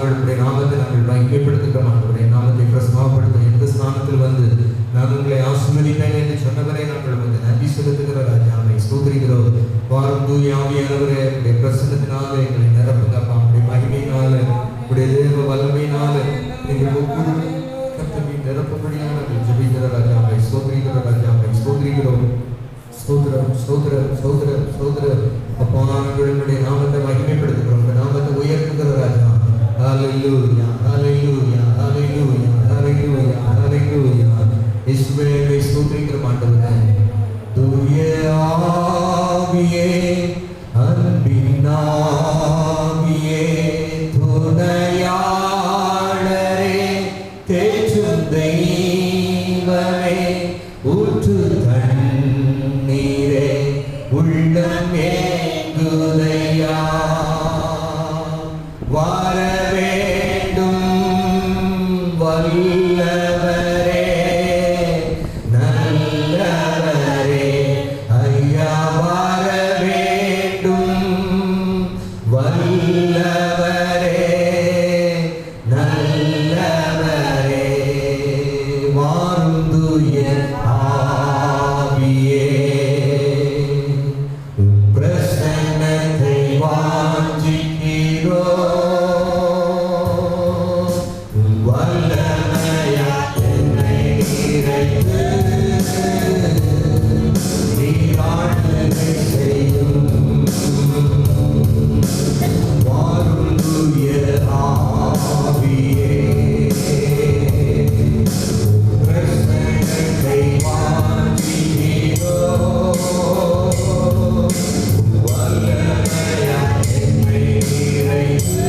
நாங்களுடைய நாமத்தை நாங்கள் மகிமைப்படுத்துகிறோம். ஆண்டவரே, நாமத்தை பிரசவப்படுத்த எந்த ஸ்தானத்தில் வந்து நான் உங்களை ஆசீர்வதிப்பேன் என்று சொன்னவரை நாங்கள் வந்து நன்றி செலுத்துகிற ராஜாவை ஸ்தோத்திரிக்கிறோம். வாரும் தூய ஆவியானவரே, உடைய பிரசன்னத்தினால எங்களை நிரப்புங்கப்பா. உடைய மகிமையினால, உடைய தேவ வல்லமையினால எங்கள் ஒவ்வொரு கர்த்தரை நிரப்பும்படியாக நாங்கள் ஜெபிக்கிற ராஜாவை ஸ்தோத்திரிக்கிற ராஜாவை ஸ்தோத்திரிக்கிறோம். ஸ்தோத்திரம் ஸ்தோத்திரம் ஸ்தோத்திரம் ஸ்தோத்திரம். அப்பா, நாங்களுடைய நாமத்தை மகிமைப்படுத்துகிறோம், உங்கள் நாமத்தை உயர்த்துகிற ராஜா. ஹல்லேலூயா ஹல்லேலூயா ஹல்லேலூயா ஹல்லேலூயா ஹல்லேலூயா. இயேசுவே, ஸ்தோத்திரிக்கிறோம் ஆண்டவரே. தூய ஆவியே, அன்பின் ஆவியே, துணையாளரே, தேற்றும் தெய்வமே, ஊற்று தண்ணீரே, உள்ளம் ஏங்குதையா, வர வேண்டும் வல்லவரே, நல்லவரே, ஐயா வர வேண்டும் வல்லவரே, நல்லவரே, வாரும் தூய ஆவியே, பிரசன்னத்தை வாஞ்சிக்கிறோம், வல்லமையா என்னை நிறைத்து நீர் ஆளுகை செய்யும். வாரும் தூய ஆவியே, பிரசன்னத்தை வாஞ்சிக்கிறோம், வல்லமையா என்னை நிறைத்து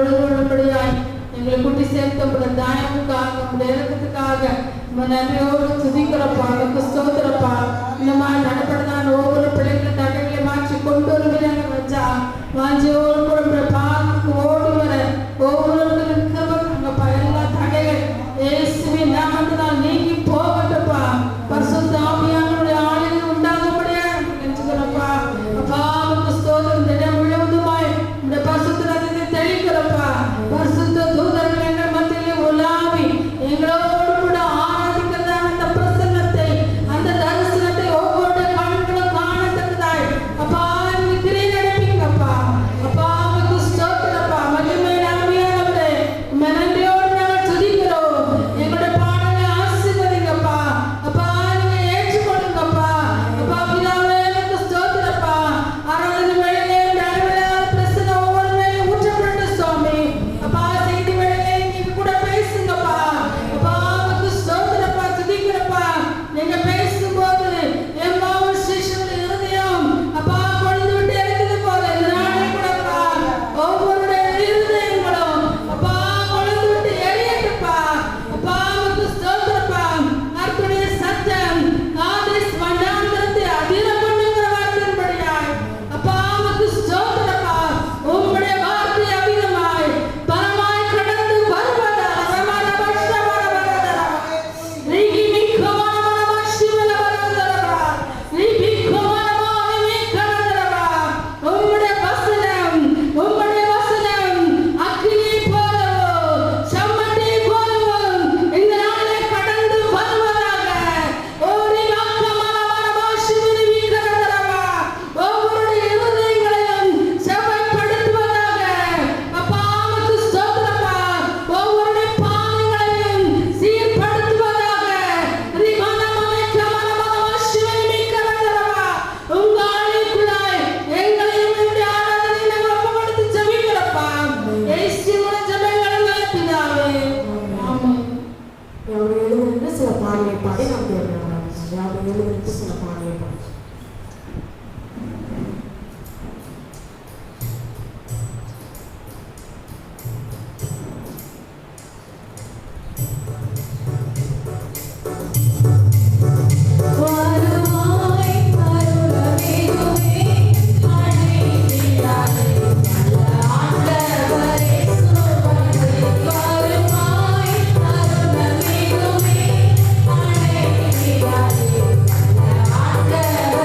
தொழுது கொள்ளும்படியாய் எங்களை கூட்டி சேர்த்த தாயமுக்காக உங்களுடைய இறக்கத்துக்காக நன்றியோடு துதிக்கிறப்பா. நமக்கு ஸ்தோத்திரப்பா. இந்த மாதிரி நடப்படுதான் ஒவ்வொரு பிள்ளைகளை தடைகளை மாற்றி கொண்டு வருகிறாங்க வச்சா வாஞ்சியோடு கூட பாதுக்கு ஓடி வர ஒவ்வொருவர்களும் கிருபைப்பா. எல்லா தடைகள் இயேசுவின் நாமத்தினால் நீங்கி போகட்டும்ப்பா. பரிசுத்த ஆவியானவருடைய ஆளுகை உண்டாகும்படியா கெஞ்சுகிறப்பா. அப்பா நமக்கு ஸ்தோத்திரம். தினம் முழுவதுமாய் இந்த பரிசுத்த ரத்தத்தை தெளிக்கிறப்பா. பரிசுத்த தூதர்கள் எங்கள் மத்தியிலே உலாவி எங்களோடு கூட ஆராதிக்கிறதான அந்த பிரசன்னத்தை அந்த தரிசனத்தை ஒவ்வொரு கண்களும் காணத்தக்கதாய் அப்பா நீங்க திரை நடப்பீங்கப்பா. அப்பா நமக்கு ஸ்தோத்திரப்பா. மகிமை ஆவியானவரே நன்றியோடு நாங்கள் துதிக்கிறோம். எங்களுடைய பாடலை ஆசீர்வதிங்கப்பா. அப்பா நீங்க ஏற்றுக்கொள்ளுங்கப்பா. அப்பா பிதாவே நமக்கு ஸ்தோத்திரப்பா. ஆராதனை வேளையிலே அளவில்லாத பிரசன்னம் ஒவ்வொரு மேலும் ஊற்றப்பட்டு சுவாமி. அப்பா செய்தி வேளையிலே நீங்க கூட பேசுங்கப்பா. அப்பா நமக்கு ஸ்தோத்திரப்பா. துதிக்கிறப்பா. நீங்க பேசும்போது எம்மாவும் சிஷ்யனுடைய இருதயம் அப்பா கொழுந்து விட்டு எரிந்தது போல இந்த நாளை கூடப்பா ஒவ்வொருடைய இருதயங்களும் அப்பா கொழுந்து விட்டு எரியட்டுப்பா. அப்பா நமக்கு ஸ்தோத்திரப்பா. கர்த்தருடைய சத்தம் காதேஸ் வனாந்தரத்தை அதிர பண்ணுகிற வார்த்தையின்படியாய் அப்பா நமக்கு ஸ்தோத்திரப்பா. உம்முடைய வார்த்தை அபிதமாய் பரமாய் கடந்து வருவதாக உம்முடைய வசனம் அக்கினி போலவும் செம்மட்டி போலவும் இந்த நாளை கடந்து வருவதாக. ஒவ்வொருடைய இருதயங்களையும் செவ்வாய்ப்படுத்துவதாக. அப்பா நமக்கு ஸ்தோத்திரப்பா. ஒவ்வொருடைய பாதைகளையும் சீர்படுத்துவதாக. உங்க ஆலயக்குள்ளாய் எங்களையும் என்னுடைய ஆராதனை நாங்கள் ஒப்புக்கொடுத்து ஜெபிக்கிறப்பா. இயேசுவின் ஜெபங்களை பிதாவே. ஆமென். எழுதுகின்ற சில பாடலை பாடி நாம் தேவையான எழுதுகின்ற சில பாடலை பாடி ஆண்டவரே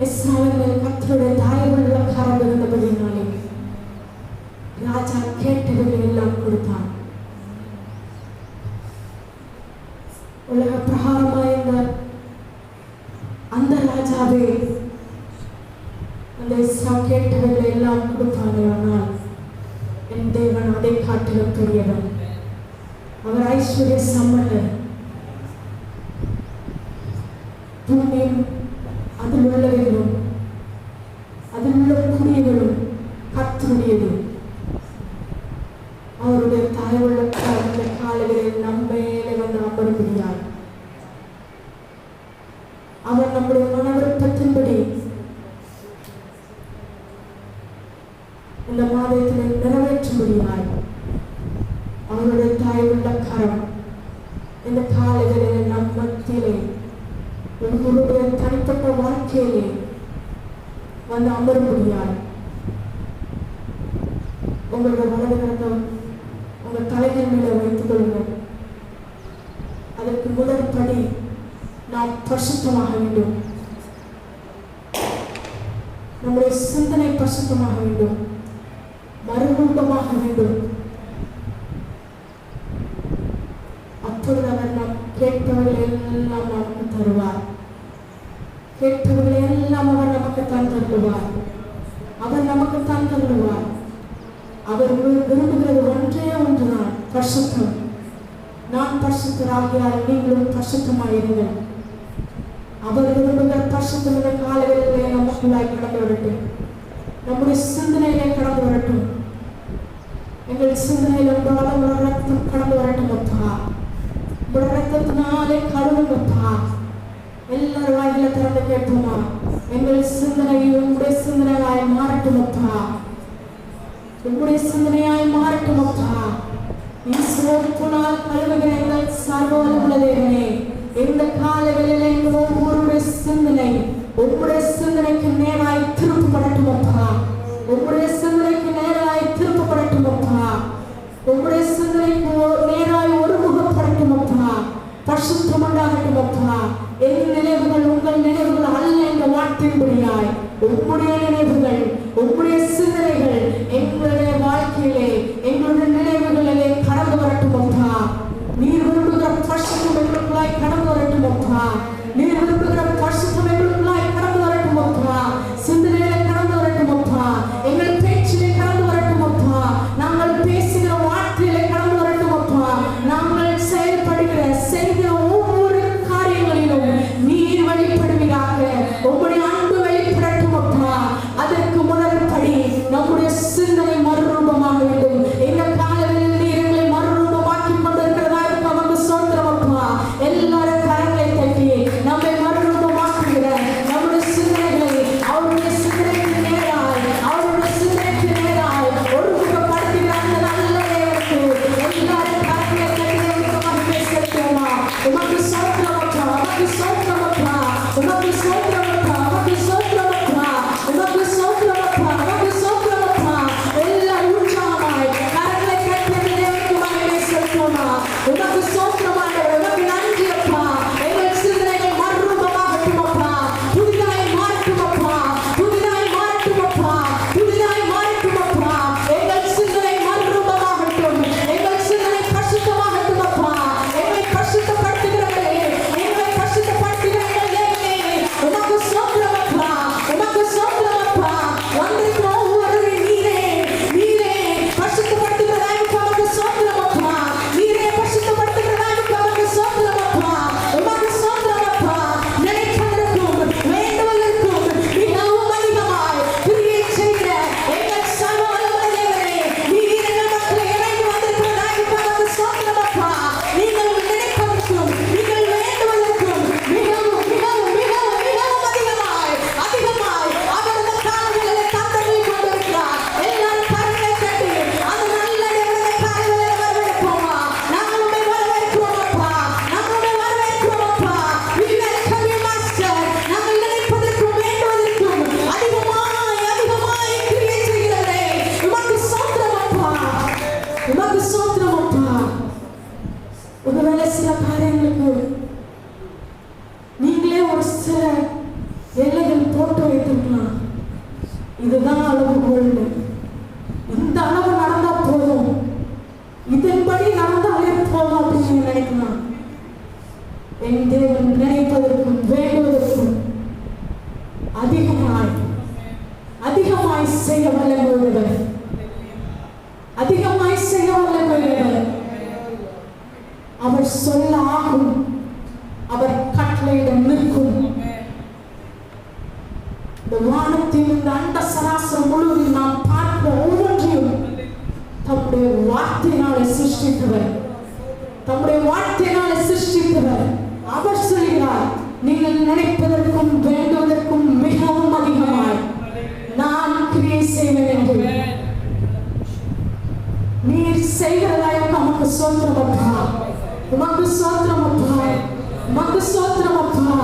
இஸ்ரவேலில் கர்த்தருடைய தயவுள்ள கரம் இருந்தபடியினாலே ராஜா கேட்டவர்களை எல்லாம் கொடுத்தான். உலக பிரகாரமாயிருந்த அந்த ராஜாவே அந்த இஸ்ரா கேட்டவர்களை எல்லாம் கொடுத்தானே. ஆனால் என் தேவன் அதை காட்டிலும் பெரியவன். அவர் ஐஸ்வர்ய சம்பந்தர். பூமியும் அதில் உள்ளவர்களும் அதில் உள்ள குடிகளும் கர்த்தருடையது. அவருடைய தாயுள்ள அந்த காலங்களில் நம்மேலே வந்து அமர்ந்திருந்தார். அவர் நம்முடைய மன விருப்பத்தின்படி இந்த மாதத்தில் நிறைவேற்றும்படியாய் அவருடைய தாயுள்ள கரம் இந்த காலங்களில் நம் மத்தியிலே உங்களுடைய தனிப்பட்ட வாழ்க்கையிலே வந்து அமரும்படியாய் உங்களுடைய வலது கரத்தை உங்கள் தலைகள் மேலே வைத்துக் கொள்ளுங்கள். அதற்கு முதல் படி நாம் பரிசுத்தமாக வேண்டும். நம்முடைய சிந்தனை பரிசுத்தமாக வேண்டும், மறுரூபமாக வேண்டும். அப்பொழுது அவர் நாம் கேட்பவர்களை எல்லாம் நமக்கு தருவார். கேட்பவர்களை எல்லாம் அவர் நமக்கு தான் தருவார். அவர் நமக்கு தான் தருவார். அவர் விரும்புகிறது ஒன்றே ஒன்றுதான், பரிசுத்தம். நான் பரிசுத்தராகியால் நீங்களும் பரிசுத்தமாயிருங்கள். அவர் விரும்புகிற பரிசுத்தம் இந்த காலங்களிலே நமக்குள்ளாய் கடந்து வரட்டும். நம்முடைய சிந்தனையிலே கடந்து வரட்டும். எங்கள் சிந்தனையில் உங்களால் ரத்தம் கடந்து வரட்டும் அப்பா. உங்களோட ரத்தத்தினாலே கழுவுங்கப்பா. எல்லாரும் வாயில திறந்து கேட்போமா? எங்கள் சிந்தனை உங்களுடைய சிந்தனையாய் மாறட்டும் அப்பா. உங்களுடைய சிந்தனையாய் மாறட்டும் அப்பா. ஈஸ்வரனால் கழுவுகிற எங்கள் சர்வவல்லமுள்ள தேவனே, இந்த காலங்களில் எங்கள் ஒவ்வொருடைய சிந்தனை உங்களுடைய சிந்தனைக்கு நேராய் திருப்பப்படட்டும் அப்பா. உங்களுடைய சிந்தனைக்கு நேராய் திருப்பப்படட்டும் அப்பா. உங்களுடைய சிந்தனைக்கு நேராய் ஒருமுகப்படட்டும் அப்பா. பரிசுத்தம் உண்டாகட்டும் அப்பா. என் நினைவுகள் உங்கள் நினைவுகள் அல்ல என்ற வார்த்தையின்படியாய் உங்களுடைய நினைவுகள் உங்களுடைய சிந்தனைகள் எங்களுடைய வாழ்க்கையிலே எங்களுடைய நினைவுகளிலே கடந்து வரட்டும் அப்பா. நீர் விரும்புகிற பரிசுத்தம் எங்களுக்குள்ளாய் கடந்து வரட்டும் அப்பா. நீர் விரும்புகிற பரிசுத்தம் எங்களுக்குள்ளாய் கடந்து வரட்டும் அப்பா. சிந்தனையிலே கடந்து வரட்டும் அப்பா. எங்கள் பேச்சிலே கடந்து வரட்டும் அப்பா. நாங்கள் பேசுகிற வார்த்தையிலே கடந்து வரட்டும் அப்பா. நாங்கள் செயல்படுகிற செய்கிற ஒவ்வொரு காரியங்களிலும் நீர் வெளிப்படுவீராக. உங்களுடைய அன்பு வெளிப்படட்டும் அப்பா. அதற்கு முதல் படி நம்முடைய சிந்தனை மறுரூபமாக வேண்டும். இந்த காலங்களில் நீர் எங்களை மறுரூபமாக்கி கொண்டிருக்கிறதா நமக்கு சோத்திரம் அப்பா. எல்லாரும் கரங்களை தட்டி நம்மை மறுரூபமாக்குகிற நம்முடைய சிந்தனைகளை அவருடைய சிந்தனைக்கு நேராய் அவருடைய சிந்தனைக்கு நேராய் ஒருமுகப்படுத்துகிற அந்த நல்ல நேரத்தில் எல்லாரும் கரங்களை தட்டி மகிமை செலுத்துவோமா? உமக்கு சோத்திரம் அப்பா. உமக்கு சோத்திரம் அப்பா. உமக்கு சோத்திரம் அப்பா. உமக்கு சோத்திரம் அப்பா. உமக்கு சோத்திரம் அப்பா. உமக்கு சோத்திரம் அப்பா. எல்லாம் உற்சாகமாய் கரங்களை தட்டி தேவனுக்கு மகிமை செலுத்துவோமா? உமக்கு சோத்திரமாக உமக்கு நன்றி அப்பா. எங்கள் சிந்தனைகள் மறுரூபமாகட்டும் அப்பா. புதிதாய் மாறட்டும் அப்பா. புதிதாய் மாறட்டும் அப்பா. புதிதாய் மாறட்டும் அப்பா. எங்கள் சிந்தனை மறுரூபமாகட்டும். எங்கள் சிந்தனை பரிசுத்தமாகட்டும் அப்பா. எங்களை பரிசுத்தப்படுத்துகிறவர்களே, எங்களை பரிசுத்தப்படுத்துகிற எங்கள் தேவனே, உமக்கு சோத்திரம் அப்பா. உமக்கு சோத்திரம் அப்பா. வந்திருக்கிற ஒவ்வொருவரையும் நீரே பரிசுத்தப்படுத்துகிறதாய் உமக்கு சோத்திரம் அப்பா. நீரே பரிசுத்தப்படுத்துகிறதாய் உமக்கு சோத்திரம் அப்பா. உமக்கு சோத்திரம் அப்பா. நினைப்பதற்கும் வேண்டுவதற்கும் மிகவும் அதிகமாய் கிரியை செய்கிற எங்கள் சர்வவல்லமை தேவனே, நீர் எங்கள் மத்தியிலே இறங்கி வந்திருக்கிறதாய் உமக்கு சோத்திரம் அப்பா. நீங்கள் நினைப்பதற்கும் நீங்கள் வேண்டுவதற்கும் மிகவும் மிகவும் மிகவும் மிகவும் அதிகமாய் அவர் இந்த காலங்களிலே தந்தனை கொண்டிருக்கிறார். எல்லாரும் கரங்களை தட்டி அந்த நல்ல தேவனுடைய காலங்களிலே வரவேற்போமா? நாங்கள் உம்மை வரவேற்கிறோம் அப்பா. நாங்கள் உம்மை வரவேற்கிறோம் அப்பா. We welcome you, Master. நாங்கள் நினைப்பதற்கும் வேண்டுவதற்கும் அதிகமாய் கிரியை செய்கிறவரே, உமக்கு சோத்திரம் அப்பா. உமக்கு சோத்திரம் அப்பா. ஒருவேளை சில காரியங்களுக்கு நீங்களே ஒரு சில எல்லைகள் போட்டு வைத்திருக்கலாம். இதுதான் அளவுகோல். இந்த அளவு நடந்தா போதும், இதன்படி நடந்தாலே போதும் அப்படின்னு நினைக்கலாம். என் தேவன் நினைப்பதற்கும் வேண்டுவதற்கும் அதிகமாய் அதிகமாய் செய்ய வல்லவர், அதிகமாய் செய்ய வல்லவர். அவர் சொல்ல ஆகும், அவர் கட்டளையிடம் நிற்கும். இந்த வானத்தில் இந்த அண்ட சராசரம் முழுவதும் நாம் பார்க்கிற ஒவ்வொன்றையும் தம்முடைய வார்த்தையினாலே சிருஷ்டித்தவர், தம்முடைய வார்த்தையினாலே சிருஷ்டித்தவர். அவர் சொல்கிறார், நீங்கள் நினைப்பதற்கும் வேண்டுவதற்கும் மிகவும் அதிகமாய் நான் கிரியை செய்வேன் என்று. நீர் செய்கிறதாய் நமக்கு சோத்திரம் அப்பா, உமக்கு சோத்திரம் அப்பா, உமக்கு சோத்திரம் அப்பா.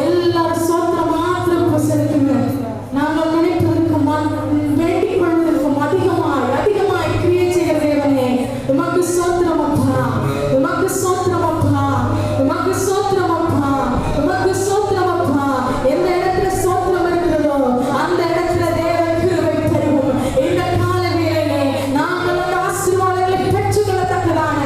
எல்லாரும் சோத்திரம் மாத்திரம் செலுத்துங்க. நாங்கள் நினைப்பதற்கும் வேண்டிக் கொள்வதற்கும் அதிகமாய் அதிகமாய் கிரியை செய்கிற தேவனே, உமக்கு சோத்திரம் அப்பா, உமக்கு சோத்திரம் அப்பா, உமக்கு சோத்திரம் அப்பா, உமக்கு சோத்திரம் அப்பா. எந்த இடத்துல சோத்திரம் இருக்கிறதோ அந்த இடத்துல தேவ கிருபை பெருகும். இந்த கால வேளையிலே நாங்கள் அந்த ஆசீர்வாதங்களை பெற்றுக்கொள்ளத்தக்கதான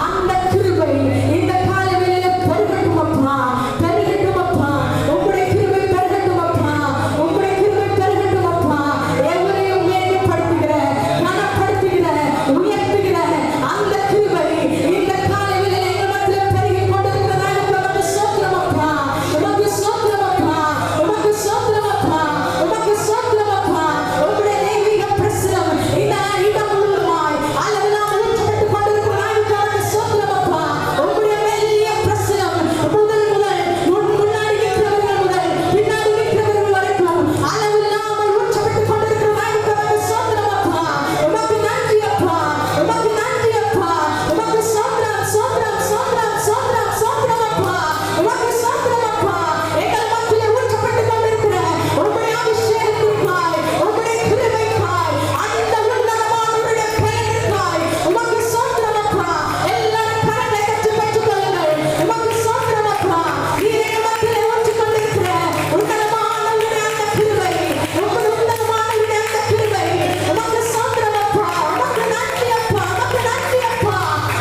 அந்த கிருபை இந்த கால வேளையிலே பெருகட்டும் அப்பா, பெருகட்டும் அப்பா. உங்களுடைய கிருபை பெருகட்டும் அப்பா, உங்களுடைய கிருபை பெருகட்டும் அப்பா. எவரையும் மேன்மைப்படுத்துகிற, கனப்படுத்துகிற, உயர்த்துகிற அந்த கிருபை இந்த கால வேளையிலே எங்கள் மத்தியில் பெருகிக் கொண்டிருக்கிறதாக உமக்கு சோத்திரம் அப்பா, உமக்கு சோத்திரம் அப்பா, உமக்கு சோத்திரம் அப்பா, உமக்கு சோத்திரம் அப்பா. உங்களுடைய தெய்வீக பிரசனம் இந்த இடம் முழுவதுமாய் அளவில்லாமல் ஊற்றப்பட்டுக் கொண்டிருக்கிறதாக உமக்கு சோத்திரம் அப்பா. உங்களுடைய மெல்லிய பிரசனம் முதல் முன்னாடி நிற்கிறவர்கள் முதல் பின்னாடி நிற்கிறவர்கள் வரைக்கும் அளவில்லாமல் ஊற்றப்பட்டுக் கொண்டிருக்கிறதாக உமக்கு சோத்திரம் அப்பா. உமக்கு நன்றி அப்பா, உமக்கு நன்றி அப்பா, உமக்கு சோத்திரம் சோத்திரம் சோத்திரம் சோத்திரம் சோத்திரம் அப்பா, உமக்கு சோத்திரம் அப்பா. எங்கள் மத்தியிலே ஊற்றப்பட்டுக் கொண்டிருக்கிற உம்முடைய அபிஷேகத்திற்காய், உம்முடைய கிருபைக்காய், அந்த உன்னதமானவருடைய பெயருக்காய் உமக்கு சோத்திரம் அப்பா. எல்லாரும் கரங்களை தட்டி பெற்றுக்கொள்ளுங்கள். உமக்கு சோத்திரம் அப்பா. நீர் எங்கள் மத்தியிலே ஊற்றிக் கொண்டிருக்கிற உன்னதமானவருடைய அந்த கிருபை, உம்முடைய உன்னதமானவருடைய அந்த கிருபை, உமக்கு சோத்திரம் அப்பா. உமக்கு நன்றி அப்பா, உமக்கு நன்றி அப்பா,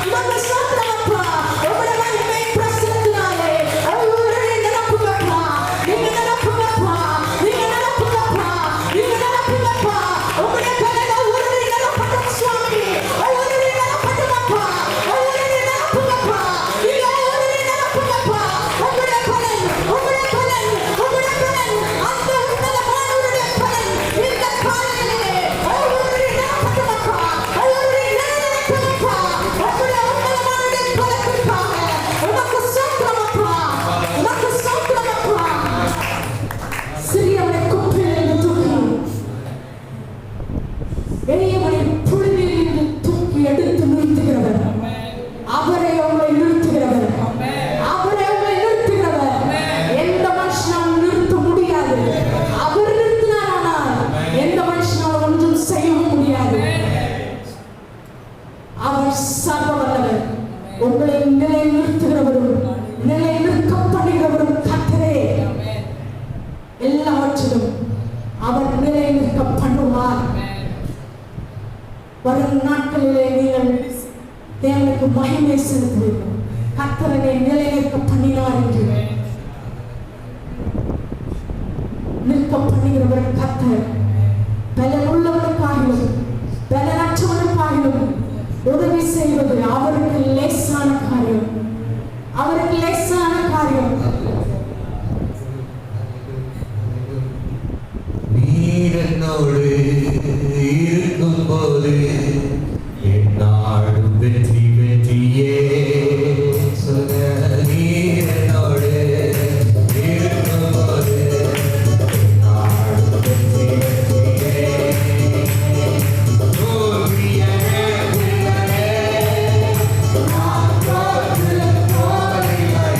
உமக்கு சோத்திரம் அப்பா. உம்முடைய மகிமை பிரசன்னத்தினாலே ஒவ்வொருவரையும் நிரப்புங்கப்பா, நீங்க நிரப்புங்கப்பா, நீங்க நிரப்புங்கப்பா, நீங்க நிரப்புங்கப்பா. உம்முடைய பலன் ஒவ்வொருவரையும் நிரப்பட்டும் சுவாமி, ஒவ்வொருவரையும் நிரப்பட்டும் அப்பா, ஒவ்வொருவரையும் நிரப்புங்கப்பா, நீங்க ஒவ்வொருவரையும் நிரப்புங்கப்பா. உம்முடைய பலன், உம்முடைய பலன், உம்முடைய பலன், அந்த உன்னதமானவருடைய பலன் இந்த காலையிலே ஒவ்வொருவரையும் நிரப்பட்டும் அப்பா, ஒவ்வொருவரையும் நிரப்புங்கப்பா. உம்முடைய உன்னதமானவருடைய பலத்திற்காக உமக்கு சோத்திரம் அப்பா, உமக்கு சோத்திரம் அப்பா. சிறியவனை குப்பையிலிருந்து தூக்கி எளியவனை புழுதியிலிருந்து தூக்கி எடுத்து நிறுத்துகிறவர், அவரை உங்களை நிறுத்துகிறவர், அவரை உங்களை நிறுத்துகிறவர். எந்த மனுஷனாலும் நிறுத்த முடியாது. அவர் நிறுத்தினாரானால் எந்த மனுஷனாலும் ஒன்றும் செய்யவும் முடியாது. அவர் சர்வ வல்லவர். உங்களை நிலை நிறுத்துகிறவரும் நிலை நிற்க பண்ணுகிறவரும் கர்த்தரே. எல்லாவற்றிலும் அவர் நிலை நிற்க பண்ணுவார். வரும் நாட்களிலே நீங்கள் தேவனுக்கு மகிமை செலுத்துவீர்கள். கர்த்தரனை நிலை நிற்க பண்ணினார் என்று நிற்க பண்ணுகிறவர் கர்த்தர். பலனுள்ளவனுக்காகிலும் பலனற்றவனுக்காகிலும் உதவி செய்வது அவருக்கு லேசான காரியம், அவருக்கு லேசான காரியம். நீர் என்னோடு இருக்கும்போது என்னாலும் வெற்றி வெற்றியே. சொல்லுங்க, நீர் என்னோடு இருக்கும்போது என்னாலும் வெற்றி வெற்றியே. தோல்வியே நான் தோற்று போவதில்லை.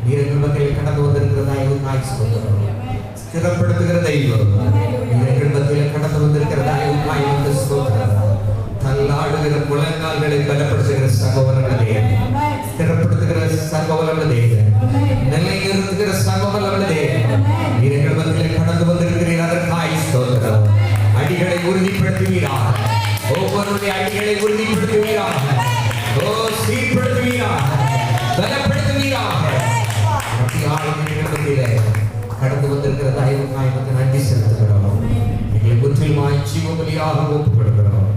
நீர் எங்கள் மத்தியில் கடந்து வந்திருக்கிற தயவுக்காய் ஸ்தோத்திரம். ஸ்திரப்படுத்துகிற தெய்வம் நீர் எங்கள் மத்தியில் கடந்து வந்திருக்கிற தயவுக்காய் வந்து ஸ்தோத்திரம். தள்ளாடுகிற முழங்கால்களை பலப்படுத்துகிற சகோதரர்களே, ஸ்திரப்படுத்துகிற சகோதரர்களே, நிலைநிறுத்துகிற சகோதரர்களே, நீர் எங்கள் மத்தியில் கடந்து வந்திருக்கிறீர். அதற்காய் ஸ்தோத்திரம். அடிகளை உறுதிப்படுத்துவீராக, ஒவ்வொருடைய அடிகளை உறுதிப்படுத்துவீராக, சீர்படுத்துவீராக, பலப்படுத்துவீராக. கடந்து வந்திருக்கிற தயவுக்காய் நன்றி செலுத்துகிறோம். எங்களை முற்றிலுமாய் ஜீவபலியாக ஒப்புக் கொடுக்கிறோம்.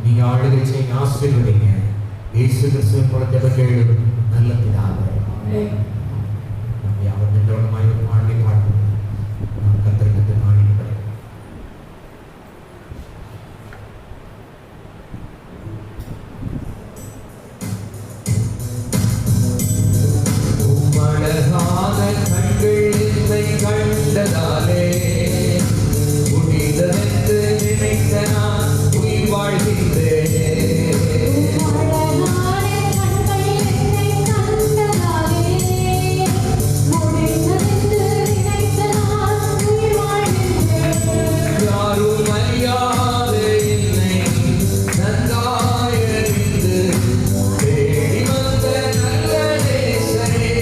நீங்க ஆளுகை செய்ய ஆசீர்வதிங்க. இயேசு கிறிஸ்துவின் மூலம் ஜெபம் கேளும் நல்ல பிதாவே. அவர் நின்றவனமாய் ஒரு பாடலை பாடுவோம். நாம் கர்த்தருக்கு காணிக்கை கண்டதாலே முடிந்ததென்று நினைத்த நான் உயிர் வாழ்கின்றேன். யாரும் அறியாத என்னை நன்றாய் அறிந்து தேடி வந்த நல்ல நேசரே,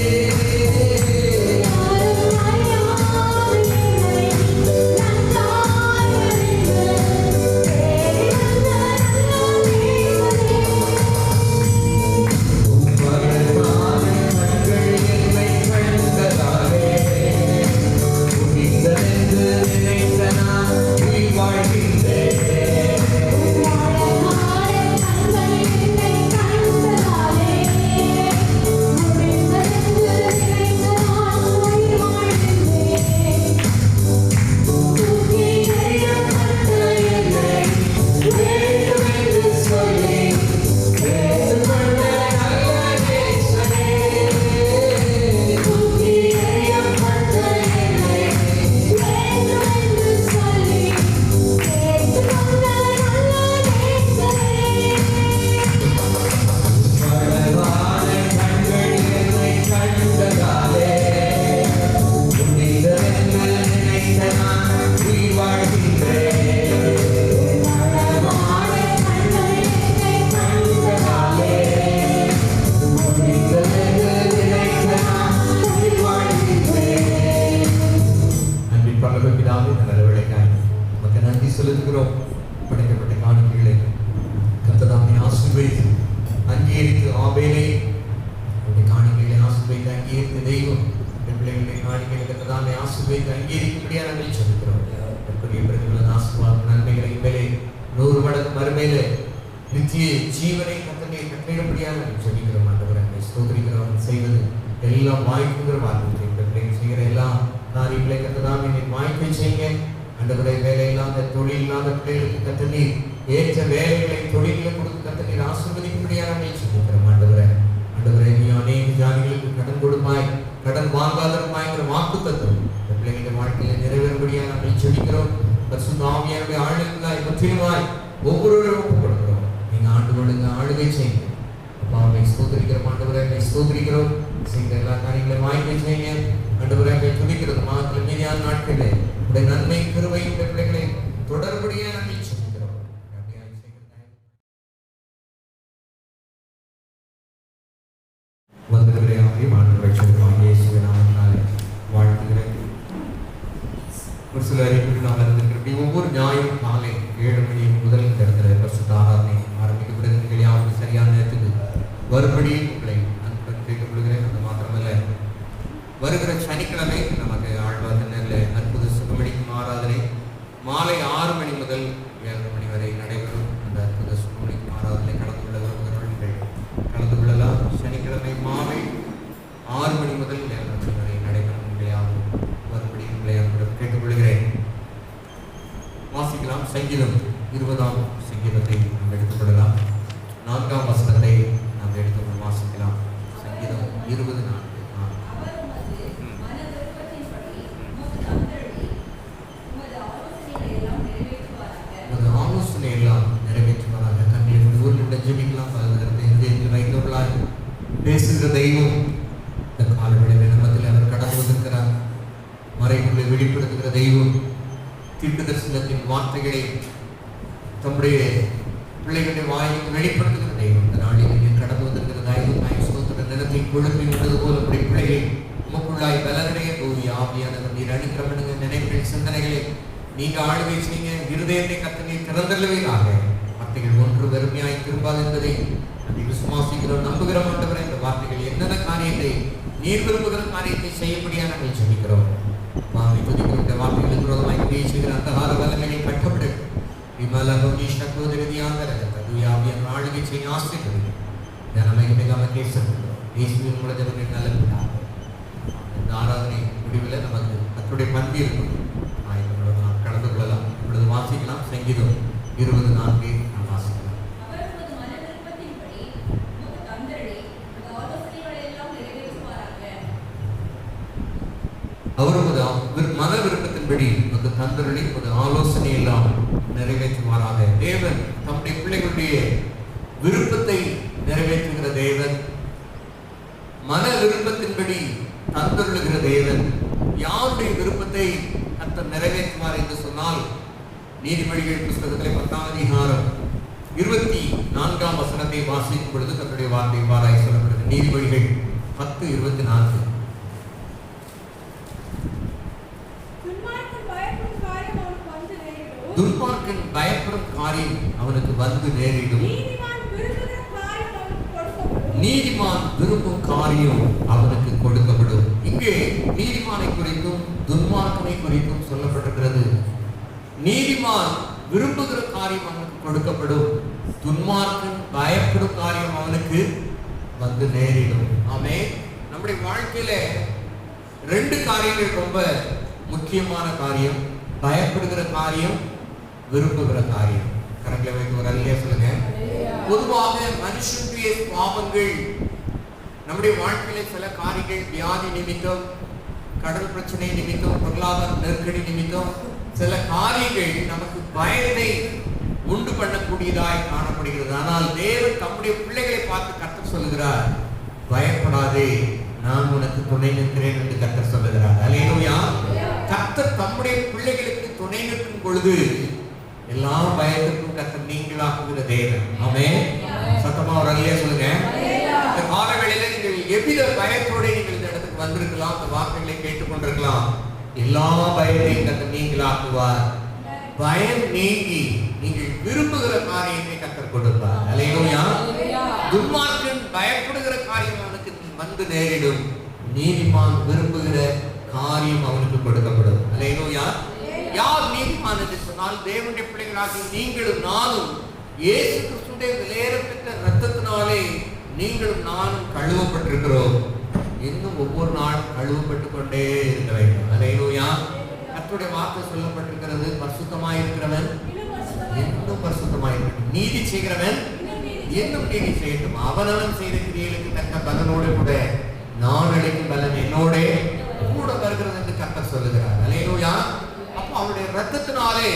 படைக்கப்பட்ட காணிக்கைகளை கர்த்தர் ஆசீர்வதித்து அங்கீகரித்து ஆபேலை காணிக்கைகளை ஆசீர்வதித்து அங்கீகரித்த தெய்வம் பிள்ளைகளை காணிக்கைகளை கர்த்தர் ஆசீர்வதித்து அங்கீகரிக்கும்படியாக நாங்கள் சொல்கிறோம். ஆசீர்வாதம் நன்மைகளை மேலே 100 மடங்கு மறுமையிலே நித்திய ஜீவனை கர்த்தரை கட்டளையிடும்படியாக நாங்கள் சொல்கிறோம். ஆண்டவரே ஸ்தோத்திரிக்கிறோம். செய்வது எல்லாம் வாய்ப்புங்கிற வார்த்தை பிள்ளைகள் செய்கிற எல்லா காரியங்களை கர்த்தர் என்னை வாய்ப்பை செய்யுங்க. ஆண்டவரே வேலை இல்லாத தொழில் இல்லாத பிள்ளைகளுக்கு கர்த்தர் ஏற்ற வேலைகளை தொழில்களை கொடுத்து கர்த்தர் ஆசீர்வதிக்கும்படியாக நாங்கள் சொல்கிறோம். ஆண்டவரே நீ அநேக ஜாதிகளுக்கு கடன் கொடுப்பாய், கடன் வாங்காதமாய்ங்கிற வாக்கு தத்துவம் பிள்ளைகளுடைய வாழ்க்கையில நிறைவேறும்படியாக நாங்கள் சொல்லிக்கிறோம். பரிசுத்த ஆவியானவருடைய ஆளுகையாய் முற்றிலுமாய் ஒவ்வொருவரும் ஒப்புக் கொடுக்கிறோம். நீங்க ஆண்டுகளுக்கு ஆளுகை செய்யுங்க. அப்பாவை ஸ்தோத்திரிக்கிறோம். ஆண்டவரை ஸ்தோத்திரிக்கிறோம். செய்கிற எல்லா காரியங்களையும் வாய்ப்பை செய்யுங்க. ஆண்டவரை துதிக்கிறது மாதத்தில் மீதியான நாட்களே உடைய நன்மை கிருபை பிள்ளைகளை தொடர்படியாக நாங்கள் சொல்லிக்கிறோம். வந்திருக்கிறேன் ஆண்டவரை இயேசுவின் நாமத்தினாலே வாழ்த்துகிறேன். ஒரு சில அறிவிப்புகள் நான் இருந்திருக்கிறேன். ஒவ்வொரு ஞாயிறு காலை 7 மணி முதல் இந்த இடத்துல பரிசுத்த ஆராதனை ஆரம்பிக்கப்படுகிறது. யாரும் சரியான நேரத்துக்கு வரும்படி உங்களை அன்புடன் கேட்டுக்கொள்கிறேன். அது மாத்திரமல்ல, வருகிற சனிக்கிழமை நமக்கு ஆழ்வார்களில் அற்புத சுகமளிக்கும் ஆராதனை மாலை 6 மணி முதல் 7 மணி வரை நடைபெறும். அந்த அற்புத சுகமளிக்கும் ஆராதனை கலந்து கொள்ள விரும்புகிறவர்கள் கலந்து கொள்ளலாம். சனிக்கிழமை மாலை 6 மணி முதல் 7 மணி வரை நடைபெறும். உங்களையாகும் வரும்படி உங்களை அன்புடன் கேட்டுக்கொள்கிறேன். வாசிக்கலாம். சங்கீதம் 20ஆம் சங்கீதத்தை நாம் எடுத்துக்கொள்ளலாம். 4ஆம் வசனத்தை நாம் எடுத்து வாசிக்கலாம். சங்கீதம் 20:4. ஆலோசனை எல்லாம் நிறைவேற்றுவாராக. கண்ணில் ஊரில் ஜெபிக்கலாம். வைத்தவர்களாய் பேசுகிற தெய்வம் இந்த காலவெளியில் நமக்கு வெளிப்படுத்துகிற தெய்வம். தீர்க்க தரிசனத்தின் வார்த்தைகளை தம்முடைய பிள்ளைகளுடைய வாயிலும் வெளிப்படுத்துகிற தெய்வம். இந்த நாளில் நீர் கடந்து வந்திருக்கிற தயவு ஸ்தோத்திர நிலத்தை கொழுப்பி விட்டது போல நம்முடைய பிள்ளைகள் உமக்குள்ளாய் பலனடைய தூவி ஆவியானவர் நீர் அனுக்கிரமனுங்க நினைவுகள் சிந்தனைகளை நீங்க ஆளுகை செய்யுங்க. இருதயத்தை கத்த நீர் திறந்தள்ளுவீராக. வார்த்தைகள் ஒன்று வெறுமையாய் திரும்பாது என்பதை அதை விசுவாசிக்கிறோம், நம்புகிறோம். ஆண்டவரே, இந்த வார்த்தைகள் என்னென்ன காரியத்தை நீர் விரும்புகிற காரியத்தை செய்யப்படியா நாங்கள் சொல்லிக்கிறோம். இந்த வார்த்தைகளுக்கு விரோதமாய் கிரியை செய்கிற அந்த கால வல்லமையை கட்டப்படு விமலகி சகோதரியாக தூயாவியன் ஆளுகை செய்ய ஆசைப்படுது. நமக்கு இயேசுவின் மூலத்தை நல்ல இந்த ஆராதனை முடிவில் நமக்கு கர்த்தருடைய பந்தி இருக்கும். நாம் கலந்து கொள்ளலாம். இப்பொழுது வாசிக்கலாம். சங்கீதம் 24 நாம் வாசிக்கலாம். அவரது மன விருப்பத்தின்படி நமக்கு தந்தருளி ஒரு ஆலோசனை எல்லாம் நிறைவேற்றுவாராக. தேவன் தம்முடைய பிள்ளைகளுடைய விருப்பத்தை நிறைவேற்றுகிற தேவன், மன விருப்பத்தின்படி தந்தருளுகிற தேவன். யாருடைய விருப்பத்தை கர்த்தர் நிறைவேற்றுவார் என்று சொன்னால், நீதிமொழிகள் புஸ்தகத்திலே 10ஆம் அதிகாரம் 24ஆம் வசனத்தை வாசிக்கும் பொழுது கர்த்தருடைய வார்த்தை வாராய் சொல்லப்படுது. நீதிமொழிகள் 10:24. துன்மார்க்கன் பயப்படும் காரியம் அவனுக்கு வந்து நேரிடும். நீதிமான் விரும்பும் காரியம் அவனுக்கு கொடுக்கப்படும். இங்கே நீதிமானை குறித்தும் துன்மார்க்கனை குறித்தும் சொல்லப்பட்டிருக்கிறது. நீதிமான் விரும்புகிற காரியம் அவனுக்கு கொடுக்கப்படும். துன்மார்க்கன் பயப்படும் காரியம் அவனுக்கு வந்து நேரிடும். ஆமே, நம்முடைய வாழ்க்கையில 2 காரியங்கள் ரொம்ப முக்கியமான காரியம். பயப்படுகிற காரியம், விரும்புகிற காரியம். கரங்களை வைத்து ஒரு அல்லேலூயா சொல்லுங்க. பொதுவாக மனுஷனுடைய பாவங்கள், நம்முடைய வாழ்க்கையில சில காரியங்கள் வியாதி நிமித்தம், கடல் பிரச்சனை நிமித்தம், பொருளாதார நெருக்கடி நிமித்தம் சில காரியங்கள் நமக்கு பயத்தை உண்டு பண்ணக்கூடியதாய் காணப்படுகிறது. ஆனால் தேவன் தம்முடைய பிள்ளைகளை பார்த்து கர்த்தர் சொல்லுகிறார், பயப்படாதே, நான் உனக்கு துணை நிற்கிறேன் என்று கர்த்தர் சொல்லுகிறார். அல்லேலூயா. கர்த்தர் தம்முடைய பிள்ளைகளுக்கு துணை நிற்கும் பொழுது எல்லா பயத்துக்கும் கர்த்தர் நீங்களாக்குகிற தேவன். ஆமென். சத்தமா ஒரு அல்லேலூயா சொல்லுங்க. இந்த காலங்களில நீங்கள் எவ்வித பயத்தோட நீங்கள் இந்த இடத்துக்கு வந்திருக்கலாம், இந்த வார்த்தைகளை கேட்டுக்கொண்டிருக்கலாம். எல்லா பயத்தையும் கர்த்தர் நீங்களாக்குவார். பயம் நீங்கி நீங்கள் விரும்புகிற காரியத்தை கர்த்தர் கொடுப்பார். அல்லேலூயா. துன்மார்க்கன் பயப்படுகிற காரியம் அவனுக்கு வந்து நேரிடும். நீதிமான் விரும்புகிற காரியம் அவனுக்கு கொடுக்கப்படும். அல்லேலூயா. யார் நீதிமான் என்று சொன்னால், தேவனுடைய பிள்ளைகளாகிய நீங்களும் நானும் இயேசு கிறிஸ்துவின் விலையேறப்பெற்ற இரத்தத்தினாலே நீங்களும் நானும் கழுவப்பட்டிருக்கிறோம். இன்னும் ஒவ்வொரு நாளும் கழுவப்பட்டுக் கொண்டே இருக்க வேண்டும். அல்லேலூயா. கர்த்தருடைய வார்த்தை சொல்லப்பட்டிருக்கிறது, பரிசுத்தமாய் இருக்கிறவன் இன்னும் பரிசுத்தமாய் இருக்கட்டும், நீதி செய்கிறவன் இன்னும் நீதி செய்யட்டும். அவனவன் செய்த கிரியைகளுக்கு தக்க பலனோடு கூட நான் அளிக்கும் பலன் என்னோட கூட வருகிறது என்று கர்த்தர் சொல்லுகிறார். அல்லேலூயா. அப்போ அவருடைய இரத்தத்தினாலே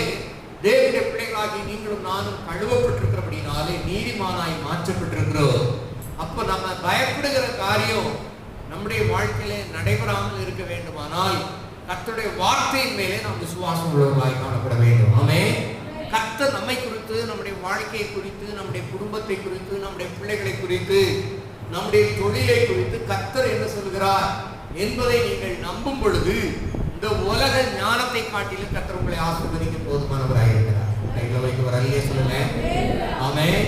தேவனுடைய பிள்ளைகளாகி நீங்களும் நானும் கழுவப்பட்டிருக்கிறபடினாலே நீதிமானாய் மாற்றப்பட்டிருக்கிறோம். அப்போ நம்ம பயப்படுகிற காரியம் நம்முடைய வாழ்க்கையிலே நடைபெறாமல் இருக்க வேண்டுமானால் கர்த்தருடைய வார்த்தையின் மேலே நாம் விசுவாசம் உள்ளவர்களாய் காணப்பட வேண்டும். ஆமென். கர்த்தர் நம்மை குறித்து, நம்முடைய வாழ்க்கையை குறித்து, நம்முடைய குடும்பத்தை குறித்து, நம்முடைய பிள்ளைகளை குறித்து, நம்முடைய தொழிலை குறித்து கர்த்தர் என்ன சொல்கிறார் என்பதை நீங்கள் நம்பும் பொழுது இந்த உலக ஞானத்தை காட்டிலும் கர்த்தர் உங்களை ஆசீர்வதிக்க போதுமானவராக இருக்கிறார். கைகளை வைத்து ஒரு அல்லேலூயா சொல்லுங்க. ஆமென்.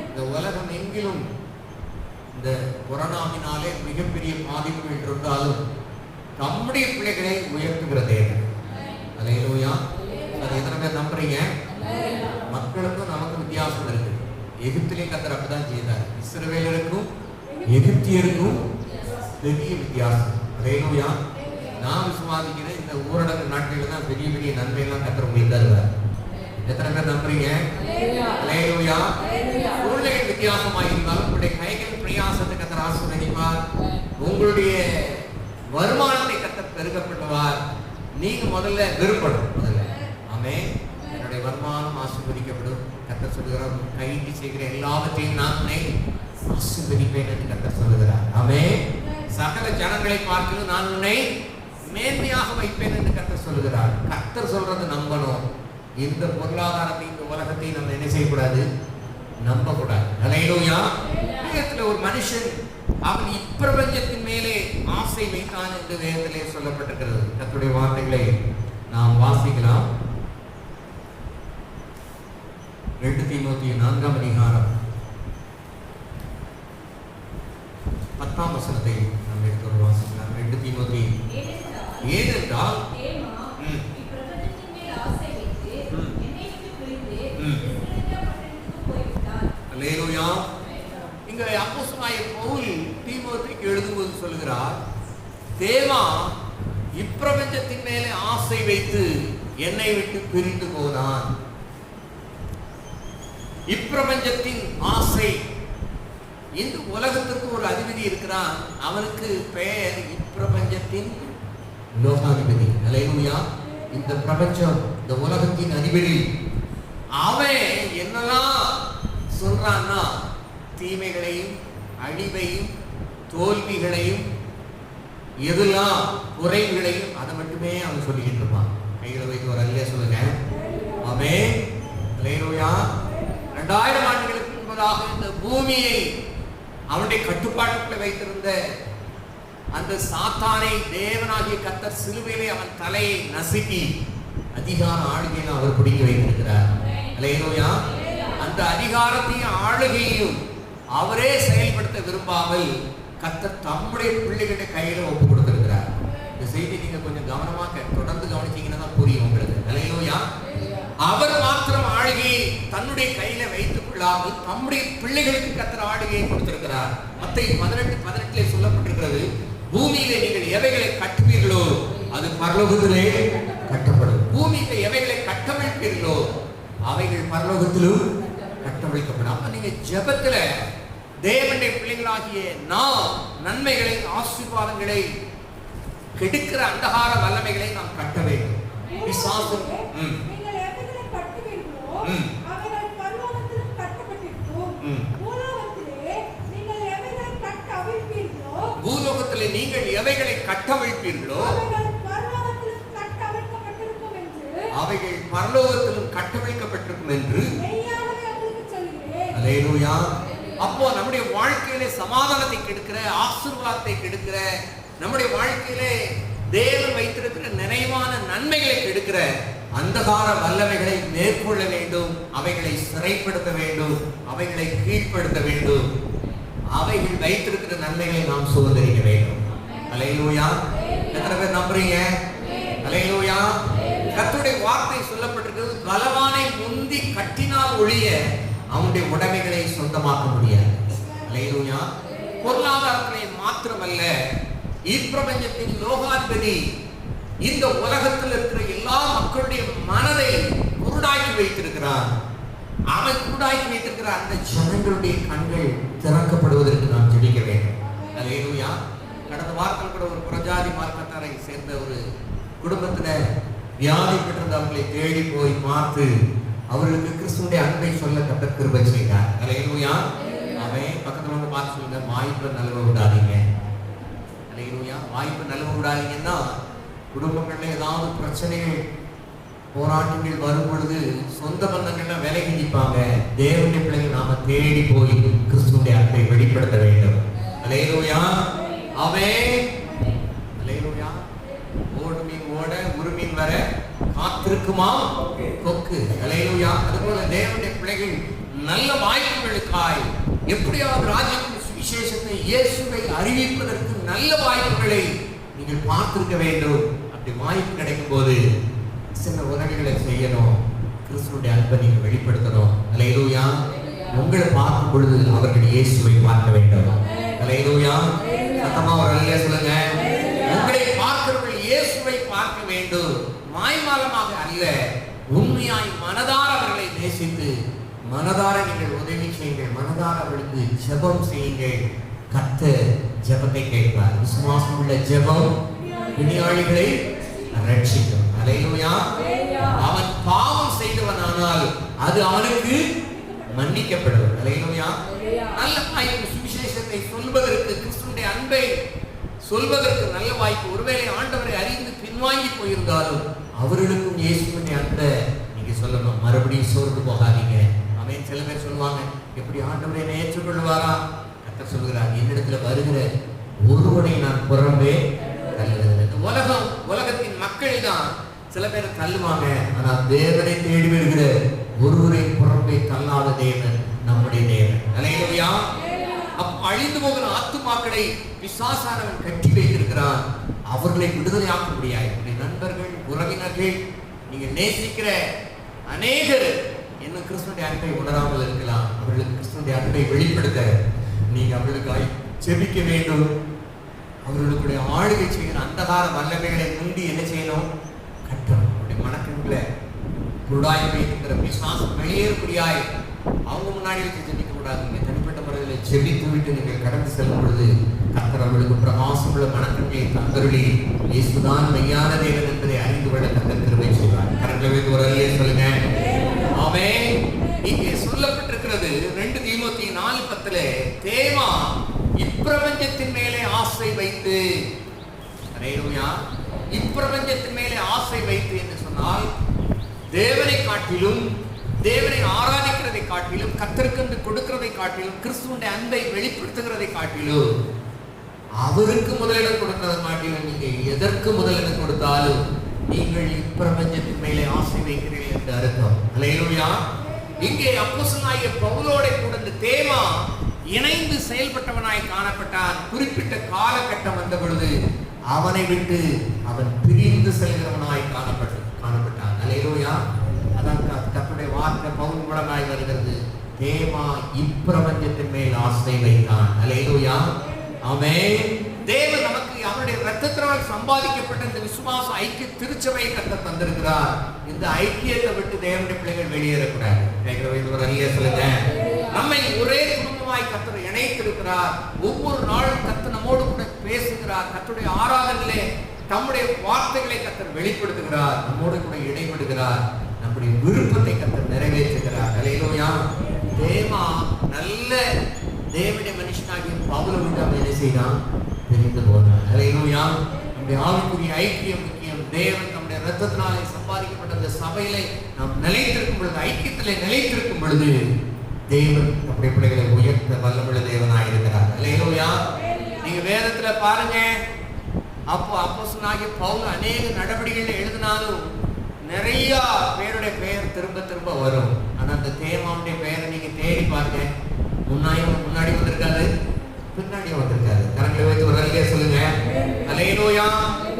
இந்த உலகம் எங்கிலும் இந்த கொரோனாவினாலே மிகப்பெரிய பாதிப்புகள் இருந்தாலும் நம்முடைய பிள்ளைகளை உயர்த்துகிற தேவன். அல்லேலூயா. அது எத்தனை பேர் நம்புறீங்க? மக்களுக்கும் நமக்கு வித்தியாசம் இருக்கு. எகிப்திலே கர்த்தர் அப்படிதான் செய்தார். இஸ்ரவேலருக்கும் எகிப்தியருக்கும் பெரிய வித்தியாசம். அல்லேலூயா. நான் விசுவாசிக்கிறேன், இந்த ஊரடங்கு நாட்களில் தான் பெரிய பெரிய நன்மையெல்லாம் கர்த்தர் உங்களுக்கு தருவார். எத்தனை பேர் நம்புறீங்க? அல்லேலூயா. சூழ்நிலைகள் வித்தியாசமாக இருந்தாலும் உங்களுடைய கைகள் பிரயாசத்தை கர்த்தர் ஆசீர்வதிப்பார். உங்களுடைய வருமானத்தை கர்த்தர் பெருகப்படுவார். நீங்க முதல்ல விருப்பப்படும். முதல்ல ஆமென். என்னுடைய வருமானம் ஆசீர்வதிக்கப்படும். கர்த்தர் சொல்லுகிறார், கைக்கு செய்கிற எல்லாவற்றையும் நான் ஆசீர்வதிப்பேன் என்று கர்த்தர் சொல்லுகிறார். ஆமென். சகல ஜனங்களை பார்த்து நான் உன்னை மேன்மையாக வைப்பேன் என்று கர்த்தர் சொல்கிறார். கர்த்தர் சொல்றது நம்பணும். இந்த பொருளாதாரத்தை, இந்த உலகத்தை நம்ம என்ன செய்யக்கூடாது? நம்பக்கூடாது. அல்லேலூயா. வேதத்தில் ஒரு மனுஷன் அவன் இப்பிரபஞ்சத்தின் மேலே ஆசை வைத்தான் என்று வேதத்திலே சொல்லப்பட்டிருக்கிறது. கர்த்தருடைய வார்த்தைகளை நாம் வாசிக்கலாம். 2 தீமோத்தேயு 4ஆம் அதிகாரம் 10ஆம் வசனத்தை நாம் எடுத்து வாசிக்கலாம். 2 தீமோத்தேயு. ஏனென்றால் அல்லேலூயா. இங்க அப்போஸ்தலனாகிய பவுல் தீமோத்தேயுக்கு எழுதும்போது சொல்கிறார், தேவா இப்பிரபஞ்சத்தின் மேலே ஆசை வைத்து என்னை விட்டு பிரிந்து போனான். இப்பிரபஞ்சத்தின் ஆசை. இந்த உலகத்திற்கு ஒரு அதிபதி இருக்கிறான். அவனுக்கு பெயர் இப்பிரபஞ்சத்தின் லோகாதிபதி. அல்லேலூயா. இந்த பிரபஞ்சம், இந்த உலகத்தின் அதிபதி. அவன் என்னெல்லாம் சொல்றான்னா, தீமைகளையும் அழிவையும் தோல்விகளையும் எதெல்லாம் குறைவுகளையும் அதை மட்டுமே அவன் சொல்லிக்கிட்டு இருப்பான். கைகளை வைத்து ஒரு அல்லே சொல்லுங்க. ஆமென். அல்லேலூயா. 2000 ஆண்டுகளுக்கு முன்பதாக இந்த பூமியை அவனுடைய கட்டுப்பாட்டுக்குள்ள வைத்திருந்த அந்த சாத்தானை தேவனாகிய கர்த்தர் சிலுவையிலே அவன் தலையை நசுக்கி அதிகார ஆளுகையை அவர் பிடிக்க வைத்திருக்கிறார். அல்லேலூயா. அந்த அதிகாரத்தையும் ஆளுகையும் அவரே செயல்படுத்த விரும்பாமல் கர்த்தர் தம்முடைய பிள்ளைகளுடைய கையில ஒப்பு கொடுத்திருக்கிறார். இந்த செய்தி நீங்க கொஞ்சம் கவனமாக தொடர்ந்து கவனிச்சீங்கன்னா தான் புரியும் உங்களுக்கு. அல்லேலூயா. அவர் மாத்திரம் ஆளுகையை தன்னுடைய கையில வைத்துக் கொள்ளாமல் தம்முடைய பிள்ளைகளுக்கு கர்த்தர் ஆளுகையை கொடுத்திருக்கிறார். மத்தேயு 18:18 சொல்லப்பட்டிருக்கிறது, பூமியிலே நீங்கள் எவைகளை கட்டுவீர்களோ அது பரலோகத்திலே கட்டப்படும். பூமியிலே எவைகளை கட்டமைப்பீர்களோ அவைகள் பரலோகத்திலும் கட்டமைக்கப்படும். அப்ப நீங்க ஜெபத்துல தேவனுடைய பிள்ளைகளாகிய நாம் நன்மைகளை, ஆசீர்வாதங்களை கெடுக்கிற அந்தகார வல்லமைகளை நாம் கட்ட வேண்டும். விசுவாசம். பூலோகத்திலே நீங்கள் எவைகளை கட்டமைப்பீர்களோ அவைகள் பரலோகத்திலும் கட்டமைக்கப்பட்டிருக்கும் என்று. அல்லேலூயா. அப்போ நம்முடைய வாழ்க்கையிலே சமாதானத்தை கெடுக்கிற, ஆசீர்வாதத்தை கெடுக்கிற, நம்முடைய வாழ்க்கையிலே தேவன் வைத்திருக்கிற நிறைவான நன்மைகளை கெடுக்கிற அந்தகார வல்லமைகளை மேற்கொள்ள வேண்டும். அவைகளை சிறைப்படுத்த வேண்டும். அவைகளை கீழ்ப்படுத்த வேண்டும். அவைகள் வைத்திருக்கிற நன்மைகளை நாம் சுதந்திரிக்க வேண்டும். அல்லேலூயா. எத்தனை பேர் நம்புறீங்க? அல்லேலூயா. கர்த்தருடைய வார்த்தை சொல்லப்பட்டிருக்கிறது, பலவானை முந்தி கட்டினால் ஒழிய அவனுடைய உடைமைகளை சொந்தமாக்க முடியாது. அல்லேலூயா. பொருளாதாரத்திலே மாத்திரமல்ல, இப்பிரபஞ்சத்தின் லோகாதிபதி இந்த உலகத்தில் இருக்கிற எல்லா மக்களுடைய மனதை குருடாக்கி வைத்திருக்கிறார். அவன் குருடாக்கி வைத்திருக்கிற அந்த ஜனங்களுடைய கண்கள் திறக்கப்படுவதற்கு நாம் ஜெபிக்க வேண்டும். அல்லேலூயா. கடந்த வாரத்தில் கூட ஒரு புறஜாதி மார்க்கத்தாரை சேர்ந்த ஒரு குடும்பத்துல வியாதி பெற்றிருந்தவர்களை தேடி போய் பார்த்து அவர்களுக்கு கிறிஸ்துவுடைய அன்பை சொல்ல கர்த்தர் கிருபை செய்தார். அல்லேலூயா. அவன் பக்கத்துல வந்து பார்த்து சொல்லுங்க, வாய்ப்பை நழுவ விடாதீங்க. அல்லேலூயா. வாய்ப்பை நழுவ விடாதீங்கன்னா குடும்பங்கள்ல ஏதாவது பிரச்சனைகள், போராட்டங்கள் வரும் பொழுது சொந்த பந்தங்கள்ல விலகி நிற்பாங்க. தேவனுடைய பிள்ளைகள் நாம தேடி போய் கிறிஸ்துவுடைய அன்பை வெளிப்படுத்த வேண்டும். அல்லேலூயா. ஆமென். அல்லேலூயா. ஓடு மீன் ஓட உருமீன் வர காத்திருக்குமா கொக்கு. அல்லேலூயா. அதுபோல தேவனுடைய பிள்ளைகள் நல்ல வாய்ப்புகளுக்காய் எப்படியாவது ராஜ்யத்தின் சுவிசேஷத்தை, இயேசுவை அறிவிப்பதற்கு நல்ல வாய்ப்புகளை நீங்கள் பார்த்திருக்க வேண்டும். அப்படி வாய்ப்பு கிடைக்கும் போது சில உதவிகளை செய்யணும். கிறிஸ்துவுடைய அன்பை நீங்க வெளிப்படுத்தணும். அல்லேலூயா. உங்களை பார்க்கும் பொழுது அவர்கள் இயேசுவை பார்க்க வேண்டும். அல்லேலூயா. சத்தமா ஒரு அல்லேலூயா சொல்லுங்க. உங்களை பார்க்கிறவர்கள் இயேசுவை பார்க்க வேண்டும். மாய்மாலமாக அல்ல, உண்மையாய் மனதார அவர்களை நேசித்து மனதார நீங்கள் உதவி செய்யுங்கள். மனதார அவர்களுக்கு ஜெபம் செய்யுங்கள். கர்த்தர் ஜெபத்தை கேட்பார். விசுவாசம் உள்ள ஜெபம் விஞ்ஞானிகளை ரட்சிக்கும். அல்லேலூயா. அவன் பாவம் செய்தவனானால் அது அவனுக்கு மன்னிக்கப்படும். அல்லேலூயா. நல்ல வாய்ப்பு சுவிசேஷத்தை சொல்வதற்கு, கிறிஸ்துவின் அன்பை சொல்வதற்கு நல்ல வாய்ப்பு. ஒருவேளை ஆண்டவரை அறிந்து பின்வாங்கி போயிருந்தாலும் அவர்களுக்கும் இயேசுவின் அன்பை நீங்க சொல்லணும். மறுபடியும் சோர்ந்து போகாதீங்க. ஆமென். சில பேர் சொல்லுவாங்க, எப்படி ஆண்டவரை என்னை ஏற்றுக்கொள்வாரா? கர்த்தர் சொல்கிறார், என்னிடத்துல வருகிற ஒருவனை நான் புறம்பே தள்ளுவதில்லை. உலகத்தின் மக்கள் தான் சில பேர் தள்ளுவாங்க. ஆனால் தேவனை தேடி வருகிற ஒருவரை புறம்பே தள்ளாத தேவன் நம்முடைய தேவன். அல்லேலூயா. அப்ப அழிந்து போகிற ஆத்துமாக்களை பிசாசானவன் கட்டி வைத்திருக்கிறான். அவர்களை விடுதலை ஆக்க முடியாது. நண்பர்கள், உறவினர்கள், நீங்க நேசிக்கிற அநேகர் இன்னும் கிறிஸ்துவின் அன்பை உணராமல் இருக்கலாம். அவர்களுக்கு கிறிஸ்துவின் அன்பை வெளிப்படுத்த நீங்க அவர்களுக்காய் ஜெபிக்க வேண்டும். அவர்களுடைய ஆளுகை செய்கிற அந்தகார வல்லமைகளை முந்தி என்ன செய்யணும்? கட்டணும். அவருடைய மனக்கண்களை குருடாய் வைக்கிற பிசாசம் வெளியேறுபடியாய் அவங்க முன்னாடி வச்சு ஜெபிக்க கூடாது. நீங்க தனிப்பட்ட முறையில் ஜெபித்து விட்டு நீங்கள் கடந்து செல்லும் பொழுது கர்த்தர் அவர்களுக்கு பிரகாசமுள்ள மனக்கண்களை தந்தருளி இயேசுதான் மெய்யான தேவன் என்பதை அறிந்து கொள்ள கர்த்தர் கிருபை செய்வார். கரங்களை வைத்து ஒரு அல்லேலூயா சொல்லுங்க. ஆமென். இங்கே சொல்லப்பட்டிருக்கிறது 2 தீமோத்தேயு 4:10 தேமா இப்பிரபஞ்சத்தின் மேலே ஆசை வைத்து, அல்லேலூயா, இப்பிரபஞ்சத்தின் மேலே ஆசை வைத்து என்று சொன்னால் தேவனை காட்டிலும், தேவனை ஆராதிக்கிறதை காட்டிலும், கர்த்தருக்கு கொடுக்கிறதை காட்டிலும், கிறிஸ்துவின் அன்பை வெளிப்படுத்துகிறதை காட்டிலும், அவருக்கு முதலிடம் கொடுக்கிறதை காட்டிலும் நீங்க எதற்கு முதலிடம் கொடுத்தாலும் நீங்கள் இப்பிரபஞ்சத்தின் மேலே ஆசை வைக்கிறீர்கள் என்று அர்த்தம். அல்லேலூயா. இங்கே அப்போஸ்தலனாகிய பவுலோட கூட தேமா இணைந்து செயல்பட்டவனாய் காணப்பட்டான். குறிப்பிட்ட காலகட்டம் வந்த பொழுது அவனை விட்டு அவன் பிரிந்து செல்கிறவனாய் காணப்பட்டான். அல்லேலூயா. அதான் கர்த்தருடைய வார்த்தை பவுல் மூலமாய் வருகிறது. தேமா இப்பிரபஞ்சத்தின் மேல் ஆசை வைத்தான். அல்லேலூயா. ஆமென். தேவன் நமக்கு அவருடைய இரத்தத்தினால் சம்பாதிக்கப்பட்ட இந்த விசுவாச ஐக்கிய திருச்சபையை கர்த்தர் தந்திருக்கிறார். இந்த ஐக்கியத்தை விட்டு தேவனுடைய பிள்ளைகள் வெளியேறக்கூடாது. சொல்லுங்க. நம்மை ஒரே குடும்பமாய் கர்த்தர் இணைத்திருக்கிறார். ஒவ்வொரு நாளும் கர்த்தர் நம்மோடு கூட பேசுகிறார். கர்த்தருடைய ஆராதனையிலே தம்முடைய வார்த்தைகளை கர்த்தர் வெளிப்படுத்துகிறார். நம்மோடு கூட இடைபடுகிறார். நம்முடைய விருப்பத்தை கர்த்தர் நிறைவேற்றுகிறார். அல்லேலூயா. தேமா நல்ல தேவனுடைய மனுஷனாகிய பவுலை விட்டு அவன் என்ன செய்தான்? தெரிந்து போனான். அல்லேலூயா. நம்முடைய ஆவிக்குரிய ஐக்கியம் முக்கியம். தேவன் நம்முடைய இரத்தத்தினாலே சம்பாதிக்கப்பட்ட அந்த சபையிலே நாம் நிலைத்திருக்கும் பொழுது, ஐக்கியத்திலே நிலைத்திருக்கும் பொழுது தேவன் நம்முடைய பிள்ளைகளை உயர்த்த வல்லமுள்ள தேவனாயிருக்கிறார். அல்லேலூயா. நீங்க வேதத்துல பாருங்க, அப்போஸ்தலனாகிய பவுல் அநேக நடவடிக்கைகள் எழுதினாலும் நிறைய பேருடைய பெயர் திரும்ப திரும்ப வரும். ஆனா அந்த தேமாவுடைய பெயரை நீங்க தேடி பாருங்க, முன்னாடி வந்திருக்காது, பின்னாடி வந்திருக்காது. கரங்களை வைத்து ஒரு அல்லேலூயா சொல்லுங்க. அல்லேலூயா.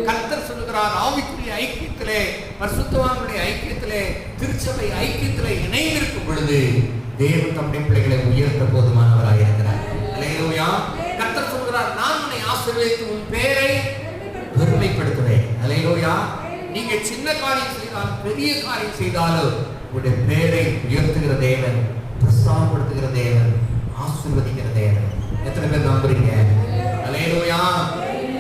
கர்த்தர் சொல்லுகிறார், ஆவிக்குரிய ஐக்கியத்திலே, பரிசுத்தவான்களுடைய ஐக்கியத்திலே, திருச்சபை ஐக்கியத்திலே இணைந்திருக்கும் பொழுது தேவன் தம்முடைய பிள்ளைகளை உயர்த்த போதுமானவராக இருக்கிறார். அல்லேலூயா. கர்த்தர் சொல்லுகிறார், நான் உன்னை ஆசீர்வதித்து உன் பெயரை பெருமைப்படுத்துவேன். அல்லேலூயா. நீங்க சின்ன காரியம் செய்தாலும் பெரிய காரியம் செய்தாலும் உங்களுடைய பெயரை உயர்த்துகிற தேவன், பிரஸ்தாபப்படுத்துகிற தேவன், ஆசீர்வதிக்கிற தேவன். எத்தனை பேர் நம்புறீங்க? அல்லேலூயா.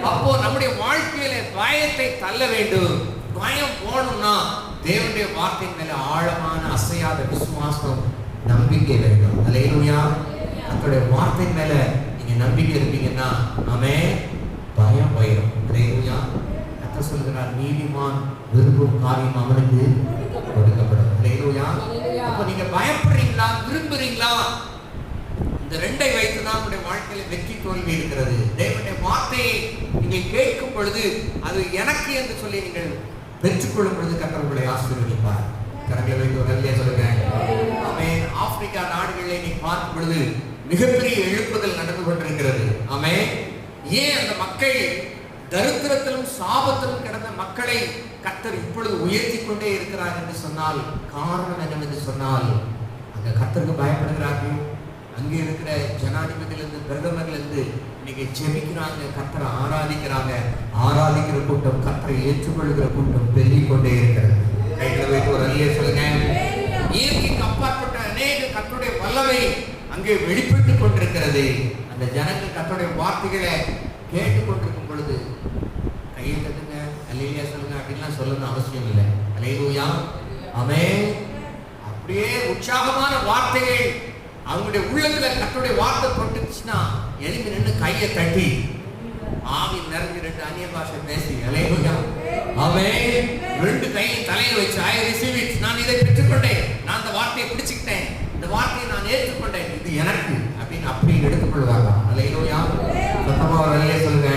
அப்போ நம்முடைய வாழ்க்கையில பயத்தை தள்ள வேண்டும். பயம் போகணும்னா தேவனுடைய வார்த்தையின் மேல ஆழமான அசையாத விசுவாசம், நம்பிக்கை வேண்டும். அல்லேலூயா. அவருடைய வார்த்தையின் மேல நீங்க நம்பிக்கை இருப்பீங்கன்னா ஆமென், பயம் போயிடும். அல்லேலூயா. கர்த்தர் சொல்கிறார், நீதிமான் விரும்பும் காரியம் அவனுக்கு கொடுக்கப்படும். அல்லேலூயா. அப்ப நீங்க பயப்படுறீங்களா, விரும்புறீங்களா? இந்த ரெண்டை வைத்துதான் நம்முடைய வாழ்க்கையில வெற்றி தோல்வி இருக்கிறது. தேவனுடைய வார்த்தையை நீங்கள் கேட்கும் பொழுது அது எனக்கு என்று சொல்லி நீங்கள் பெற்றுக்கொள்ளும் பொழுது கர்த்தர் உங்களை ஆசீர்வதிப்பார். கரங்களை வைத்து ஒரு அல்லேலூயா சொல்லுங்க. ஆமென். ஆப்பிரிக்கா நாடுகளிலே நீ பார்க்கும் பொழுது மிகப்பெரிய எழுப்புதல் நடந்து கொண்டிருக்கிறது. ஆமென். ஏன் அந்த மக்கள் தரித்திரத்திலும் சாபத்திலும் கிடந்த மக்களை கர்த்தர் இப்பொழுது உயர்த்தி கொண்டே இருக்கிறார் என்று சொன்னால் காரணம் என்னவென்று சொன்னால், அங்க கர்த்தருக்கு பயப்படுகிறார்கள். அங்கே இருக்கிற ஜனாதிபதியிலிருந்து பிரதமர்லேருந்து இன்னைக்கு ஜெபிக்கிறாங்க, கர்த்தரை ஆராதிக்கிறாங்க. ஆராதிக்கிற கூட்டம், கர்த்தரை ஏற்றுக்கொள்கிற கூட்டம் பெருகிக் கொண்டே இருக்கிறது. கைகளை வைத்து ஒரு அல்லேலூயா சொல்லுங்க. இயற்கைக்கு அப்பாற்பட்ட அநேக கர்த்தருடைய வல்லமை அங்கே வெளிப்பட்டுக் கொண்டிருக்கிறது. அந்த ஜனங்கள் கர்த்தருடைய வார்த்தைகளை கேட்டுக்கொண்டிருக்கும் பொழுது கையை தட்டுங்க, அல்லேலூயா சொல்லுங்க அப்படின்லாம் சொல்லணும் அவசியம் இல்லை. அல்லேலூயா. ஆமென். அப்படியே உற்சாகமான வார்த்தைகள் அவங்களுடைய உள்ளத்துல கர்த்தருடைய வார்த்தை பட்டுச்சுன்னா எழுப்பி நின்று கையை தட்டி ஆவி நிறைஞ்சு 2 அந்நிய பாஷை பேசி அல்லேலூயா ஆமென். ரெண்டு கையும் தலையில வச்சு ஐ ரிசீவ் இட், நான் இதை பெற்றுக்கொண்டேன், நான் அந்த வார்த்தையை பிடிச்சுக்கிட்டேன், இந்த வார்த்தையை நான் ஏற்றுக்கொண்டேன், இது எனக்கு அப்படின்னு அப்படி எடுத்துக்கொள்வாங்க. அல்லேலூயா. சத்தமா ஒரு அல்லேலூயா சொல்லுங்க.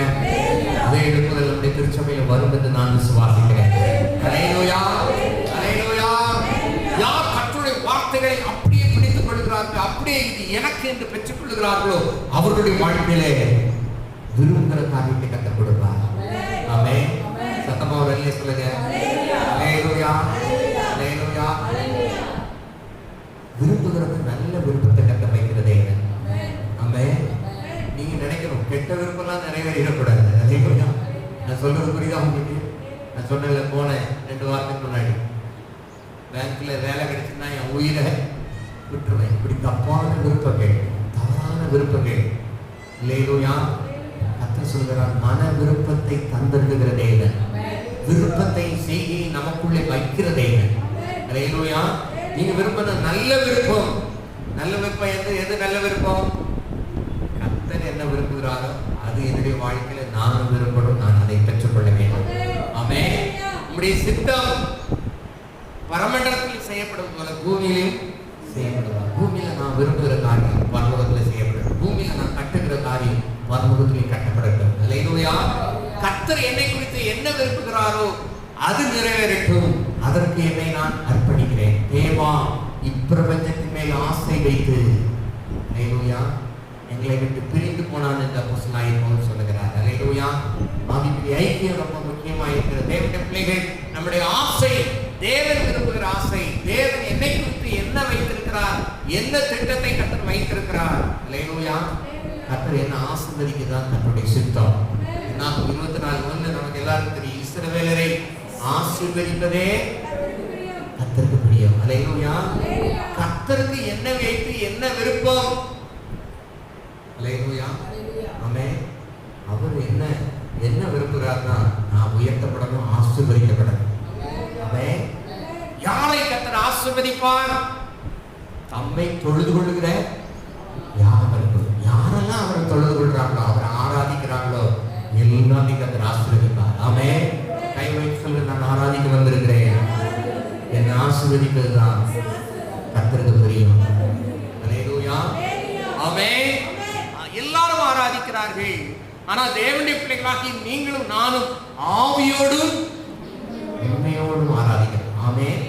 அதை எடுப்பதில் நம்முடைய திருச்சபையில் வரும் என்று நான் விசுவாசிக்கிறேன். அல்லேலூயா. அல்லேலூயா. யார் கர்த்தருடைய வார்த்தைகளை அப்படியே பிடித்துக் கொள்கிறார்கள், அப்படியே இது எனக்கு என்று பெற்றுக் கொள்கிறார்களோ அவர்களுடைய வாழ்க்கையிலே விரும்புகிற காரியத்தை கற்றுக் கொடுப்பார். ஆமென். சத்தமா ஒரு அல்லேலூயா சொல்லுங்க. அல்லேலூயா. அல்லேலூயா. விரும்புகிறது நல்ல விருப்பத்தை கட்ட வைக்கிறதே. ஆமென். நீங்க நினைக்கணும் கெட்ட விருப்பம்லாம் நிறைவேறிடக்கூடாது. அல்லேலூயா. நான் சொல்றது புரியுதா உங்களுக்கு? நான் சொன்னல போனேன் 2 வாரத்துக்கு முன்னாடி பேங்க்ல வேலை கிடைச்சுன்னா என் உயிரை விட்டுருவேன். இப்படி தப்பான விருப்பங்கள், தவறான விருப்பங்கள். அல்லேலூயா. கர்த்தர் சொல்கிறார், மன விருப்பத்தை தந்திருக்கிறதே, விருப்பத்தை செய்கை நமக்குள்ளே வைக்கிறதே. அல்லேலூயா. நீங்க விருப்பம் நல்ல விருப்பம். நல்ல விருப்பம் எது நல்ல விருப்பம்? கர்த்தர் என்ன விரும்புகிறாரோ அது என்னுடைய வாழ்க்கையில நான் விரும்பணும், நான் அதை பெற்றுக்கொள்ள வேண்டும். ஆமென். உங்களுடைய சித்தம் பரமண்டலத்தில் செய்யப்படும் போல பூமியிலும் செய்யப்படுவார். பூமியில நான் விரும்புகிற காரியம் பரலோகத்தில் செய்யப்படும். பூமியில நான் கட்டுகிற காரியம் பரலோகத்தில் கட்டப்படட்டும். அல்லேலூயா. கர்த்தர் என்னை குறித்து என்ன விரும்புகிறாரோ அது நிறைவேறட்டும், அதற்கு என்னை நான் அர்ப்பணிக்கிறேன். தேவா இப்பிரபஞ்சத்தின் மேல் ஆசை வைத்து அல்லேலூயா எங்களை விட்டு பிரிந்து போனான் என்று அப்போஸ்தலனாகிய பவுல் சொல்லுகிறார். அல்லேலூயா. ஆவிக்குரிய ஐக்கியம் ரொம்ப முக்கியமாக இருக்கிற தேவனுடைய பிள்ளைகள், நம்முடைய ஆசை தேவன் விரும்புகிற ஆசை, தேவன் என்னை குறித்து என்ன வைத்திருக்கிறார், என்ன திட்டத்தை கர்த்தர் வைத்திருக்கிறார். அல்லேலூயா. கர்த்தர் என்ன ஆசீர்வதிக்கதான் தன்னுடைய சித்தம். 24:1 நமக்கு எல்லாருக்கும் தெரியும், இஸ்ரவேலரை ஆசீர்வதிப்பதே கர்த்தருக்கு பிரியம். அல்லேலூயா. கர்த்தருக்கு என்ன வைத்து என்ன விருப்பம். அல்லேலூயா. ஆமென். அவர் என்ன விரும்புகிறார்னா நான் உயர்த்தப்படணும், ஆசீர்வதிக்கப்படணும். ஆமென். யாரை கர்த்தர் ஆசீர்வதிப்பார்? தம்மை தொழுது கொள்ளுகிற யாரெல்லாம் அவரை தொழுது கொள்றாங்களோ, அவரை ஆராதிக்கிறாங்களோ எல்லாத்தையும் கர்த்தர் ஆசீர்வதிப்பார். ஆமென். கை வைத்து சொல்லு, நான் ஆராதிக்க வந்திருக்கிறேன், என்னை ஆசீர்வதிப்பதுதான் கர்த்தருக்கு பிரியம். அல்லேலூயா. ஆமென். எல்லாரும் ஆராதிக்கிறார்கள், ஆனா தேவனுடைய பிள்ளைகளாகி நீங்களும் நானும் ஆவியோடும் உண்மையோடும் ஆராதிக்கிறோம். ஆமென்.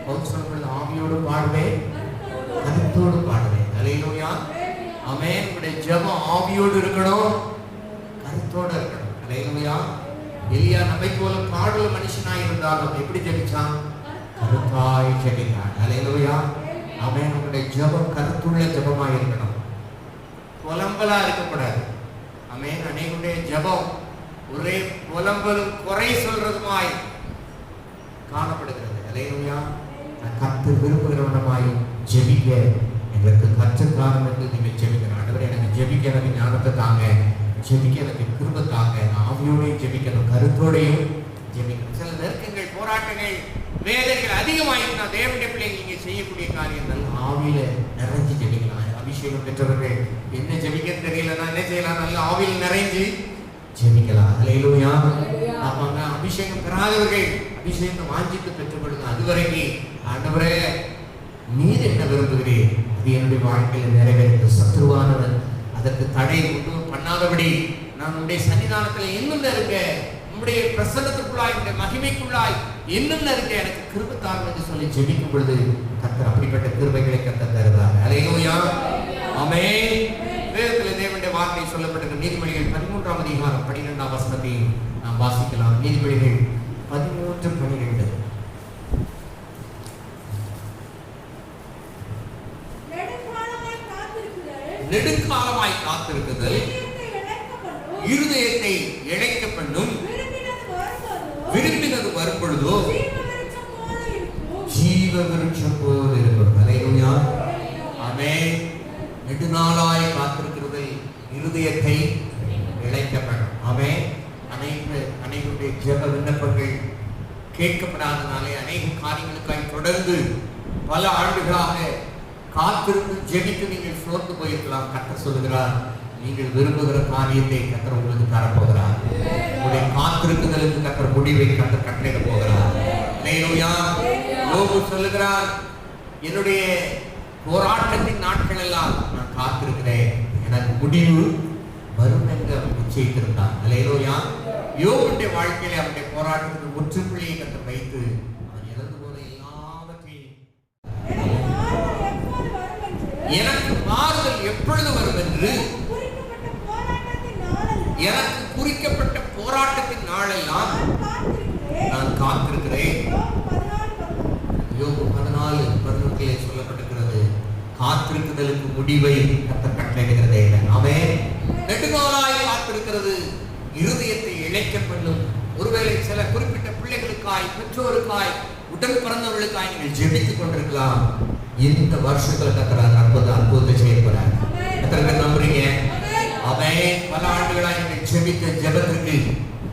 பவுல் சொல்றது ஆவியோடும் பாடுவேன், கருத்தோடும் பாடுவேன். அல்லேலூயா. ஆமென். உங்களுடைய ஜெபம் ஆவியோடு இருக்கணும், கருத்தோடு இருக்கணும். அல்லேலூயா. எலியா நம்மை போல பாடல் மனுஷனாய் இருந்தாலும் எப்படி ஜெபிச்சான்? கருத்தாய் ஜெபித்தான். அல்லேலூயா. ஆமென். உங்களுடைய ஜெபம் கருத்துள்ள ஜெபமாய் இருக்கணும், புலம்பலா இருக்கக்கூடாது. ஆமென். அநேகருடைய ஜெபம் ஒரே புலம்பலும் குறை சொல்றதுமாய் காணப்படுகிறது. அல்லேலூயா. கர்த்தர் விரும்புகிறவனமாய் ஜெபிக்க எங்களுக்கு கற்றுக்காரம் என்று நீங்கள் ஜெபிக்கணும். ஆண்டவரே எனக்கு ஜெபிக்க எனக்கு ஞானத்தை தாங்க, ஜெபிக்க எனக்கு கிருபை தாங்க, ஆவியோடையும் ஜெபிக்கணும், கருத்தோடையும் ஜெபிக்கணும். சில நெருக்கங்கள், போராட்டங்கள், வேதனைகள் அதிகமாயிருந்தா தேவனுடைய பிள்ளைங்க நீங்க செய்யக்கூடிய காரியங்கள் ஆவியில நிறைஞ்சு ஜெபிக்கலாம். அபிஷேகம் பெற்றவர்கள் என்ன ஜெபிக்க தெரியலன்னா என்ன செய்யலாம்? நல்ல ஆவியில் நிறைஞ்சு ஜெபிக்கலாம். அல்லேலூயா. ஆமாங்க. அபிஷேகம் பெறாதவர்கள் அபிஷேகம் வாஞ்சித்து பெற்றுக்கொள்ளுங்க. அதுவரைக்கும் ஆண்டவரே நீர் என்ன விரும்புகிறீர், அது என்னுடைய வாழ்க்கையில் நிறைவேற்ற சத்ருவானவன் அதற்கு தடை உண்டு பண்ணாதபடி நான் உடைய சன்னிதானத்தில் இன்னும் இருக்க, உங்களுடைய பிரசன்னத்துக்குள்ளாய், உங்களுடைய மகிமைக்குள்ளாய் இன்னும் இருக்க எனக்கு கிருபை தாரும் என்று சொல்லி ஜெபிக்கும் பொழுது கர்த்தர் அப்படிப்பட்ட கிருபைகளை கர்த்தர் தருகிறார். அல்லேலூயா. ஆமென். வேதத்தில் தேவனுடைய வார்த்தை சொல்லப்பட்டிருக்கிற நீதிமொழிகள் 13ஆம் அதிகாரம் 12ஆம் வசனத்தை நாம் வாசிக்கலாம். நீதிமொழிகள் 13:12. நெடுங்காலமாய் காத்திருக்குதல் இருதயத்தை இழைக்க பண்ணும், விரும்பினது வரும்பொழுதோ ஜீவ விருட்சம் போல் இருக்கும். அல்லேலூயா. ஆமென். நெடுநாளாய் காத்திருக்கிறது இருதயத்தை இழைக்க பண்ணும். ஆமென். அநேகருடைய ஜெப விண்ணப்பங்கள் கேட்கப்படாதனாலே அநேக காரியங்களுக்காய் தொடர்ந்து பல ஆண்டுகளாக காத்திருந்து ஜெபித்து நீங்கள் சோர்ந்து போயிருக்கலாம். கர்த்தர் சொல்லுகிறார், நீங்கள் விரும்புகிற காரியத்தை கர்த்தர் உங்களுக்கு தரப்போகிறார். உங்களுடைய காத்திருக்குதலுக்கு கர்த்தர் முடிவை கர்த்தர் கட்டளையிட போகிறார். அல்லேலூயா. யோபு சொல்லுகிறார், என்னுடைய போராட்டத்தின் நாட்கள் எல்லாம் நான் காத்திருக்கிறேன், எனக்கு முடிவு வரும் என்று அவர் நிச்சயித்திருந்தார். அல்லேலூயா. யோபுடைய வாழ்க்கையில அவருடைய போராட்டத்துக்கு முற்றுப்புள்ளியை கர்த்தர் வைத்து அவன் இழந்து போன எல்லாவற்றையும் எனக்கு மாறுதல் எப்பொழுது வரும் என்று எனக்கு குறிக்கப்பட்ட போராட்டத்தின் நாளெல்லாம் நான் காத்திருக்கிறேன். யோபு 14:11 சொல்லப்பட்டிருக்கிறது, காத்திருக்குதலுக்கு முடிவை கர்த்தர் கட்டளையிடுகிறதே. ஆமென். நெடுநாளாய் காத்திருக்கிறது இருதயத்தை இழைக்க பண்ணும். ஒருவேளை சில குறிப்பிட்ட பிள்ளைகளுக்காய், பெற்றோருக்காய், உடன் பிறந்தவர்களுக்காய் நீங்கள் ஜெபித்துக் கொண்டிருக்கலாம். இந்த வருஷத்துல கர்த்தர் அற்புதத்தை செய்ய போறார். எத்தனை பேர் நம்புறீங்க? அவன் பல ஆண்டுகளாய் நீங்கள் ஜெபித்த ஜெபத்திற்கு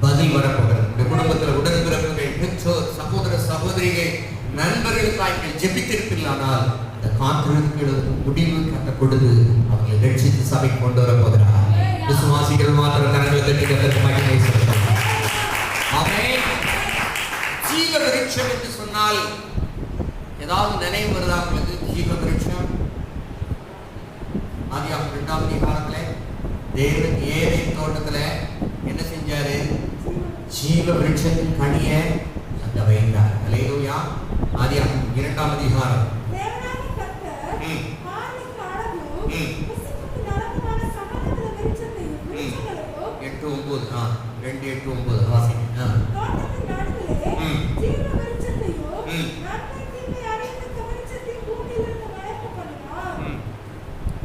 பதில் வரப்போகிறது. உங்களுடைய குடும்பத்தில் உடன் பிறப்புகள், பெற்றோர், சகோதர சகோதரிகள், நண்பர்களுக்காய் நீங்கள் ஜெபித்திருப்பீர்களானால் அந்த காத்திருக்கிறதுக்கு முடிவு கட்ட கொடுத்து அவர்களை ரட்சித்து சபை கொண்டு வர போகிறார். விசுவாசிகள் மாத்திரம் கரங்களை தட்டி கர்த்தருக்கு மகிமை செலுத்துங்கள். ஆமென். ஜீவ விருட்சம் என்று சொன்னால் ஏதாவது நினைவு வருதா உங்களுக்கு? ஜீவ விருட்சம் ஆதியாகமம் 2ஆம் அதிகாரத்துல தேவன் ஏதேன் தோட்டத்துல என்ன செஞ்சாரு? ஜீவ விருட்சத்தின் கனியை அங்க வைத்தார். அல்லேலூயா. ஆதியாகமம் 2ஆம் அதிகாரம் 2:8-9 வாசிங்க.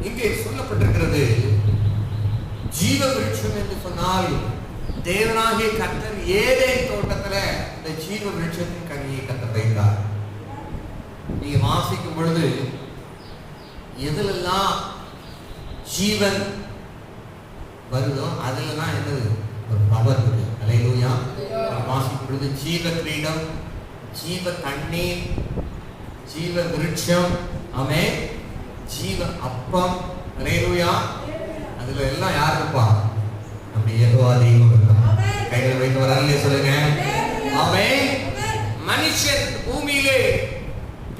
இங்கே சொல்லப்பட்டிருக்கிறது ஜீவ விருட்சம் என்று சொன்னால் தேவனாகிய கர்த்தர் ஏதேன் தோட்டத்துல இந்த ஜீவ விருட்சத்தின் கனியை கர்த்தர் வைத்தார். நீங்க வாசிக்கும் பொழுது எதுலெல்லாம் ஜீவன் வருதோ அதுலதான் என்னது? ஒரு பவர் இருக்கு. அல்லேலூயா. வாசிக்கும் பொழுது ஜீவ கிரீடம், ஜீவ தண்ணீர், ஜீவ விருட்சம், ஆமென், ஜீவ அப்பம். அல்லேலூயா. அதுல எல்லாம் யார் இருப்பா? நம்முடைய யெகோவா தெய்வம் இருப்பார். கைகளை வைத்து வரலே சொல்லுங்க. ஆமென். மனுஷன் பூமியிலே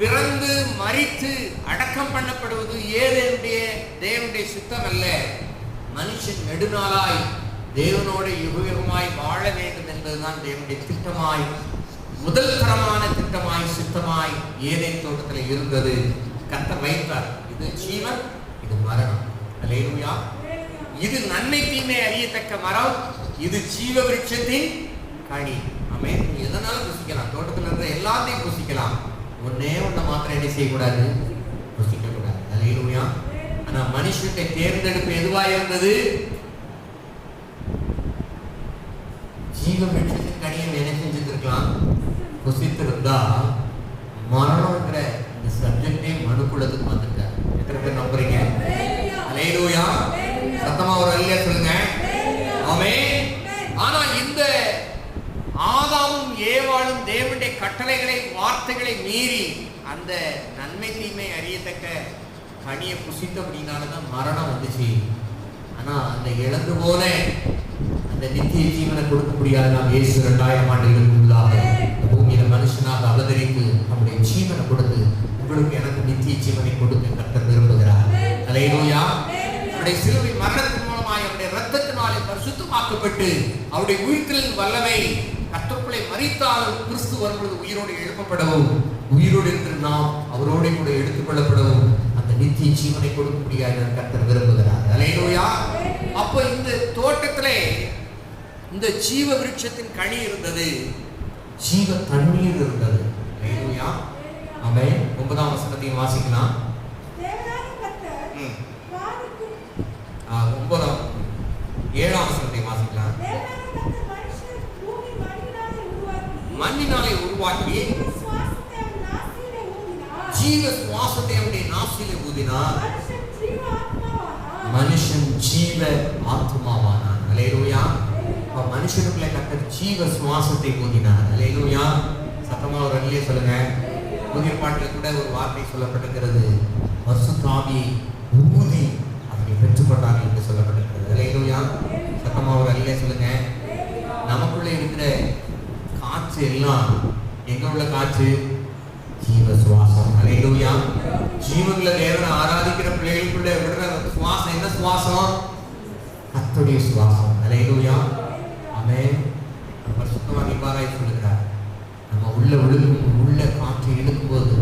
பிறந்து மரித்து அடக்கம் பண்ணப்படுவது ஏதேனுடைய தேவனுடைய சித்தம் அல்ல. மனுஷன் நெடுநாளாய் தேவனோடு யுகயுகமாய் வாழ வேண்டும் என்பதுதான் தேவனுடைய திட்டமாய், முதல் தரமான திட்டமாய், சித்தமாய் ஏதேன் தோட்டத்தில் இருந்தது. கர்த்தர் வைத்தார். இது ஜீவன், இது மரணம். அல்லேலூயா. இது நன்மை தீமை அறியத்தக்க மரம், இது ஜீவ விருட்சத்தின் கனி. ஆமென். எதனாலும் புசிக்கலாம், தோட்டத்தில் இருந்த எல்லாத்தையும் புசிக்கலாம். ஒன்னே ஒன்றை மாத்திரம் என்ன செய்யக்கூடாது? புசிக்க கூடாது. அல்லேலூயா. ஆனா மனுஷனுடைய தேர்ந்தெடுப்பு எதுவா இருந்தது? ஜீவ விருட்சத்தின் கனியை என்ன செஞ்சிருக்கலாம்? புசித்திருந்தா மரணம்ங்கிற இந்த சப்ஜெக்டே மனுக்குலத்துக்கு வந்துட்டார். எத்தனை பேர் நம்புறீங்க? அல்லேலூயா. சத்தமா ஒரு அல்லேலூயா சொல்லுங்க. ஆமென். ஆனா இந்த ஆதாமும் ஏவாளும் தேவனுடைய கட்டளைகளை, வார்த்தைகளை மீறி அந்த நன்மை தீமை அறியத்தக்க கனியை புசித்தபடினாலதான் மரணம் வந்துச்சு. ஆனா அந்த இழந்து போன அந்த நித்திய ஜீவனை கொடுக்க முடியாது. நாம் இயேசு 2000 ஆண்டுகளுக்கு உள்ளாக இந்த பூமியில மனுஷனாக அவதரித்து நம்முடைய ஜீவனை கொடுத்து உங்களுக்கு எனக்கு நித்திய ஜீவனை கொடுத்து கர்த்தர் விரும்புகிறார். அல்லேலூயா. அவருடைய சிலுவை மரணத்தின் மூலமாய் அவருடைய இரத்தத்தினாலே பரிசுத்தமாக்கப்பட்டு அவருடைய உயிர்த்தெழுதலின் வல்லமை கர்த்தருக்குள்ளே மரித்தாலும் கிறிஸ்து வரும்பொழுது உயிரோடு எழுப்பப்படவும், உயிரோடு இருக்கிற நாம் அவரோடு கூட எடுத்துக் கொள்ளப்படவும் அந்த நித்திய ஜீவனை கொடுக்க முடியாது கர்த்தர் விரும்புகிறார். அல்லேலூயா. அப்போ இந்த தோட்டத்திலே இந்த ஜீவ விருட்சத்தின் கனி இருந்தது, ஜீவ தண்ணீர் இருந்தது. அல்லேலூயா. ஆமென். 9ஆம் வசனத்தையும் வாசிக்கலாம். 7ஆம் வசனத்தையும் வாசிக்கலாம். மண்ணினாலே உருவாக்கி ஜீவ சுவாசத்தை அவருடைய நாசிலே ஊதினார். மனுஷன் ஜீவ ஆத்மாவானான். அல்லேலூயா. மனுஷனுக்குள்ள கர்த்தர் ஜீவ சுவாசத்தை ஊதினார். அல்லேலூயா. சத்தமா ஒரு அல்லேலூயா சொல்லுங்க. புதிய பாட்டில் கூட ஒரு வார்த்தை சொல்லப்பட்டிருக்கிறது, பரிசுத்த ஆவியை ஊதி அவர் அவர்கள் பெற்றுக்கொண்டார்கள் என்று சொல்லப்பட்டிருக்கிறது. அல்லேலூயா. சத்தமா ஒரு அல்லேலூயா சொல்லுங்க. நமக்குள்ள இருக்கிற காற்று எல்லாம் எங்க உள்ள காற்று? ஜீவ சுவாசம். அல்லேலூயா. ஜீவனுள்ள தேவனை ஆராதிக்கிற பிள்ளைகளுக்குள்ள விடுற சுவாசம் என்ன சுவாசம்? கர்த்தருடைய சுவாசம். அல்லேலூயா. ஆமென். பரிசுத்தவான் இவ்வாறாய் சொல்லுகிறார், நம்ம உள்ள காற்றை இழுக்கும்போது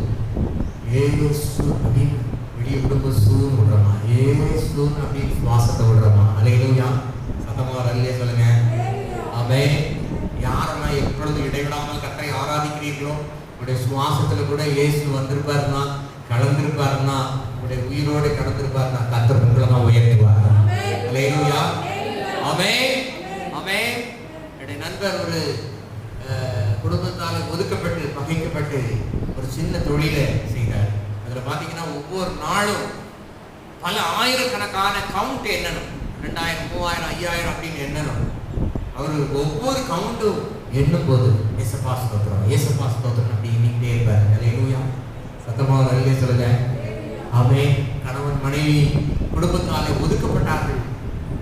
ஏசு அப்படின்னு வெளியே விடும்போது சூன்னு விடுறோமா? ஏசுன்னு அப்படின்னு சுவாசத்தை விடுறோமா? அல்லேலூயா. சத்தமா அல்லேலூயா சொல்லுங்க. ஆமென். யாரெல்லாம் எப்பொழுது இடைவிடாமல் கர்த்தரை ஆராதிக்கிறீர்களோ உங்களுடைய சுவாசத்துல கூட இயேசு வந்திருப்பாருன்னா, கலந்திருப்பாருன்னா, உங்களுடைய உயிரோடு கலந்திருப்பாருன்னா கர்த்தர் உங்களை தான் உயர்த்துவார். அல்லேலூயா. ஆமென். ஆமென். என்னுடைய நண்பர் ஒரு குடும்பத்தால் ஒதுக்கப்பட்டு பகைக்கப்பட்டு ஒரு சின்ன தொழிலை செய்தார். அதில் பார்த்தீங்கன்னா ஒவ்வொரு நாளும் பல ஆயிரக்கணக்கான கவுண்ட் எண்ணணும். 2000, 3000, 5000 அப்படின்னு எண்ணணும். அவர் ஒவ்வொரு கவுண்டும் எண்ணும் போது ஏசப்பா ஸ்தோத்திரம், ஏசப்பா ஸ்தோத்திரம் அப்படி எண்ணிக்கிட்டே இருப்பார். அல்லேலூயா. சத்தமாக அல்லேலூயா சொல்லுங்க. ஆமென். கணவன் மனைவி குடும்பத்தாலே ஒதுக்கப்பட்டார்கள்,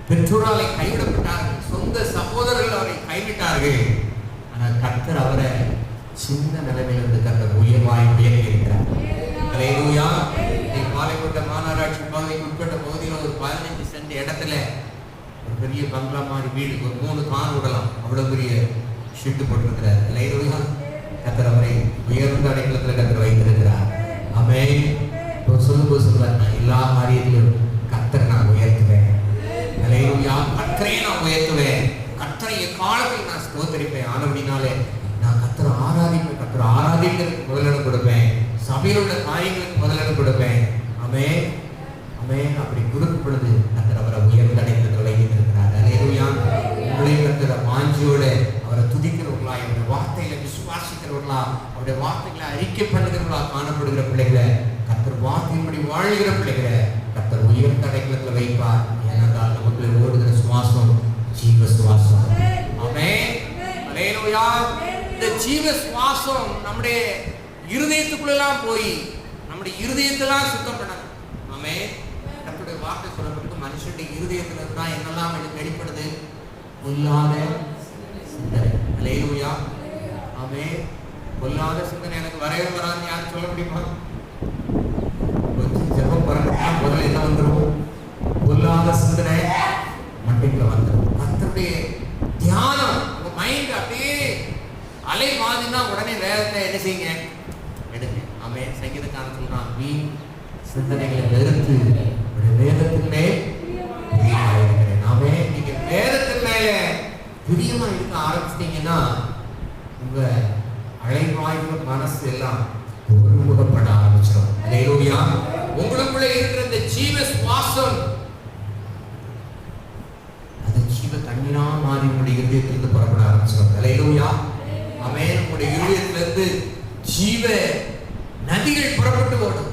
பெற்றோராலே கைவிடப்பட்டார்கள், சொந்த சகோதரர்கள் அவரை கைவிட்டார்கள். ஆனால் கர்த்தர் அவரை சின்ன நிலைமையிலிருந்து கர்த்தர் உயர்வாய் உயர்த்தி இருக்கிறார். அல்லேலூயா. பாலைக்கோட்டை மாநகராட்சி பகுதிக்கு உட்பட்ட பகுதியில் ஒரு 15 சென்ட் இடத்துல ஒரு பெரிய பங்களா மாதிரி வீடு, ஒரு 3 கார் விடலாம், அவ்வளவு பெரிய ஷெட்டு போட்டிருக்கிறார். அல்லேலூயா. கர்த்தர் அவரை உயர்ந்த அடைக்கலத்தில் கர்த்தர் வைத்திருக்கிறார். ஆமென். சொல்லும்போது சொல்றார், நான் எல்லா காரியத்திலும் கர்த்தரை நான் உயர்த்துவேன். அல்லேலூயா. கர்த்தரை நான் உயர்த்துவேன், கர்த்தரை எக்காலத்தில் நான் ஸ்தோத்தரிப்பேன். ஆனபடினாலே நான் கர்த்தரை ஆராதிப்பேன், கர்த்தரை ஆராதிக்கிறதுக்கு முதலிடம் கொடுப்பேன், சபையில் உள்ள காரியங்களுக்கு முதலிடம் கொடுப்பேன். ஆமென். ஆமென். அப்படி கொடுக்கும் பொழுது கர்த்தர் அவரை உயர்ந்த அடைக்கலத்தில் வைத்திருக்கிறார். அல்லேலூயா. உங்களையும் கர்த்தர் வாஞ்சியோட அவரை துதிக்கிறவர்களா, அவருடைய வார்த்தைகளை விசுவாசிக்கிறவர்களா, அவருடைய வார்த்தைகளை அறிக்கை பண்ணுகிறவர்களா காணப்படுகிற பிள்ளைகளை கர்த்தர் வார்த்தையின்படி வாழ்கிற பிள்ளைகளை கர்த்தர் உயர்ந்த அடைக்கலத்தில் வைப்பார். ஏனென்றால் நமக்குள்ளே ஓடுகிற சுவாசம் ஜீவ சுவாசம். ஆமென். அல்லேலூயா. இந்த ஜீவ சுவாசம் நம்முடைய இருதயத்துக்குள்ளெல்லாம் போய் நம்முடைய இருதயத்தெல்லாம் சுத்தம் பண்ணணும். ஆமென். கர்த்தருடைய வார்த்தை சொல்லப்பட்டு மனுஷனுடைய இருதயத்துல இருந்தா என்னெல்லாம் வெளிப்படுது? பொல்லாத சிந்தனை. அல்லேலூயா. ஆமென். பொல்லாத சிந்தனை எனக்கு வரவே வராதுன்னு யாரும் சொல்ல முடியுமா? கொஞ்சம் ஜெபம் பண்ணா முதல்ல என்ன வந்துடும்? பொல்லாத சிந்தனை மண்டைக்குள்ள வந்துடும். கர்த்தருடைய தியானம் உங்க மைண்ட் அப்படியே அலை மாதிரினா உடனே வேதத்தை என்ன செய்யுங்க? எடுங்க. ஆமென். சங்கீதக்காரன் சொல்றான், வீண் சிந்தனைகளை வெறுத்து வேதத்தின் மேல் பிரியமா இருக்கிறேன். ஆமென். நீங்க வேதத்தின் மேல பிரியமா இருக்க ஆரம்பிச்சிட்டீங்கன்னா உங்க அழைவாய்வு மனசு எல்லாம் ஒருமுகப்பட ஆரம்பிச்சிடும். அல்லேலூயா. உங்களுக்குள்ள இருக்கிற இந்த ஜீவ சுவாசம் அது ஜீவ தண்ணீரா மாறி உங்களுடைய இருதயத்திலிருந்து புறப்பட ஆரம்பிச்சிடும். அல்லேலூயா. ஆமென். உங்களுடைய இருதயத்திலிருந்து ஜீவ நதிகள் புறப்பட்டு ஓடும்.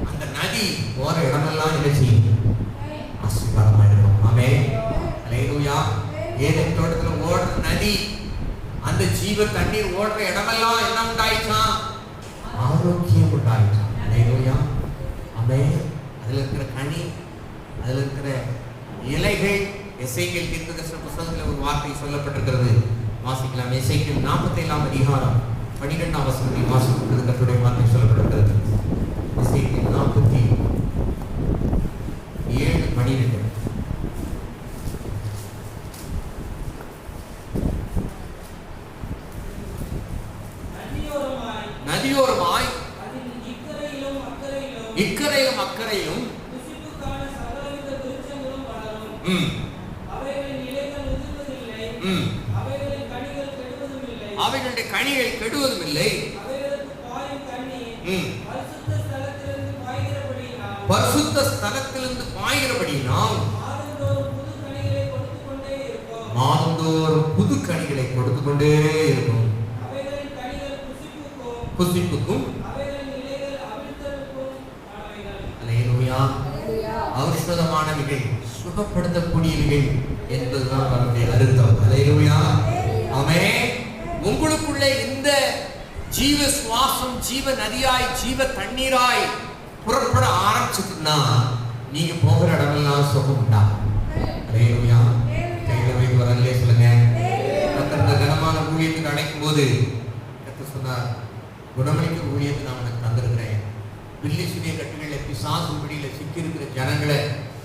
அந்த நதி போற இடமெல்லாம் என்ன செய்யும்? ஆசீர்வாதமா இருக்கும். ஆமென். அல்லேலூயா. ஏதேன் தோட்டத்துல ஓடுற நதி, அந்த ஜீவ தண்ணீர் ஓடுற இடமெல்லாம் என்ன உண்டாயிச்சாம்? ஆரோக்கியம் உண்டாயிச்சாம். அல்லேலூயா. ஆமென். அதுல இருக்கிற கனி, அதுல இருக்கிற இலைகள். எசேக்கியேல் தீர்க்கதரிசன புத்தகத்தில் ஒரு வார்த்தை சொல்லப்பட்டிருக்கிறது. வாசிக்கலாம். எசேக்கியேல் 47ஆம் அதிகாரம் 12ஆம் வசனத்தில் வாசிக்கிறது. கர்த்தருடைய வார்த்தை சொல்லப்பட்டிருக்கிறது. எசேக்கியேல் 47:12. நதியோரமாய் இக்கரையிலும் அக்கரையிலும் அவைகளுடைய கனிகள் கெடுவதும் இல்லை, பரிசுத்த ஸ்தலத்திலிருந்து பாய்கிறபடியினால் மாதந்தோறும் புது கனிகளை கொடுத்து கொண்டே இருக்கும். புசிப்புக்கும் ஔஷதமானவைகள், சுகப்படுத்தக்கூடியவைகள் என்பதுதான் அவருடைய அர்த்தம். அல்லேலூயா. ஆமென். உங்களுக்குள்ளே இந்த ஜீவ சுவாசம் ஜீவ நதியாய் ஜீவ தண்ணீராய் புறப்பட ஆரம்பிச்சதுன்னா நீங்க போகிற இடமெல்லாம் சுகம் உண்டா? அல்லேலூயா. கையில வைத்து வரலே சொல்லுங்க. கர்த்தர் இந்த கனமான ஊழியத்துக்கு அழைக்கும் போது கர்த்தர் சொன்னார், குணமளிக்க ஊழியத்தை நான் உனக்கு தந்திருக்கிறேன். பில்லி சுனிய கட்டுகளில் பிசாசு பிடியில சிக்கி இருக்கிற ஜனங்களை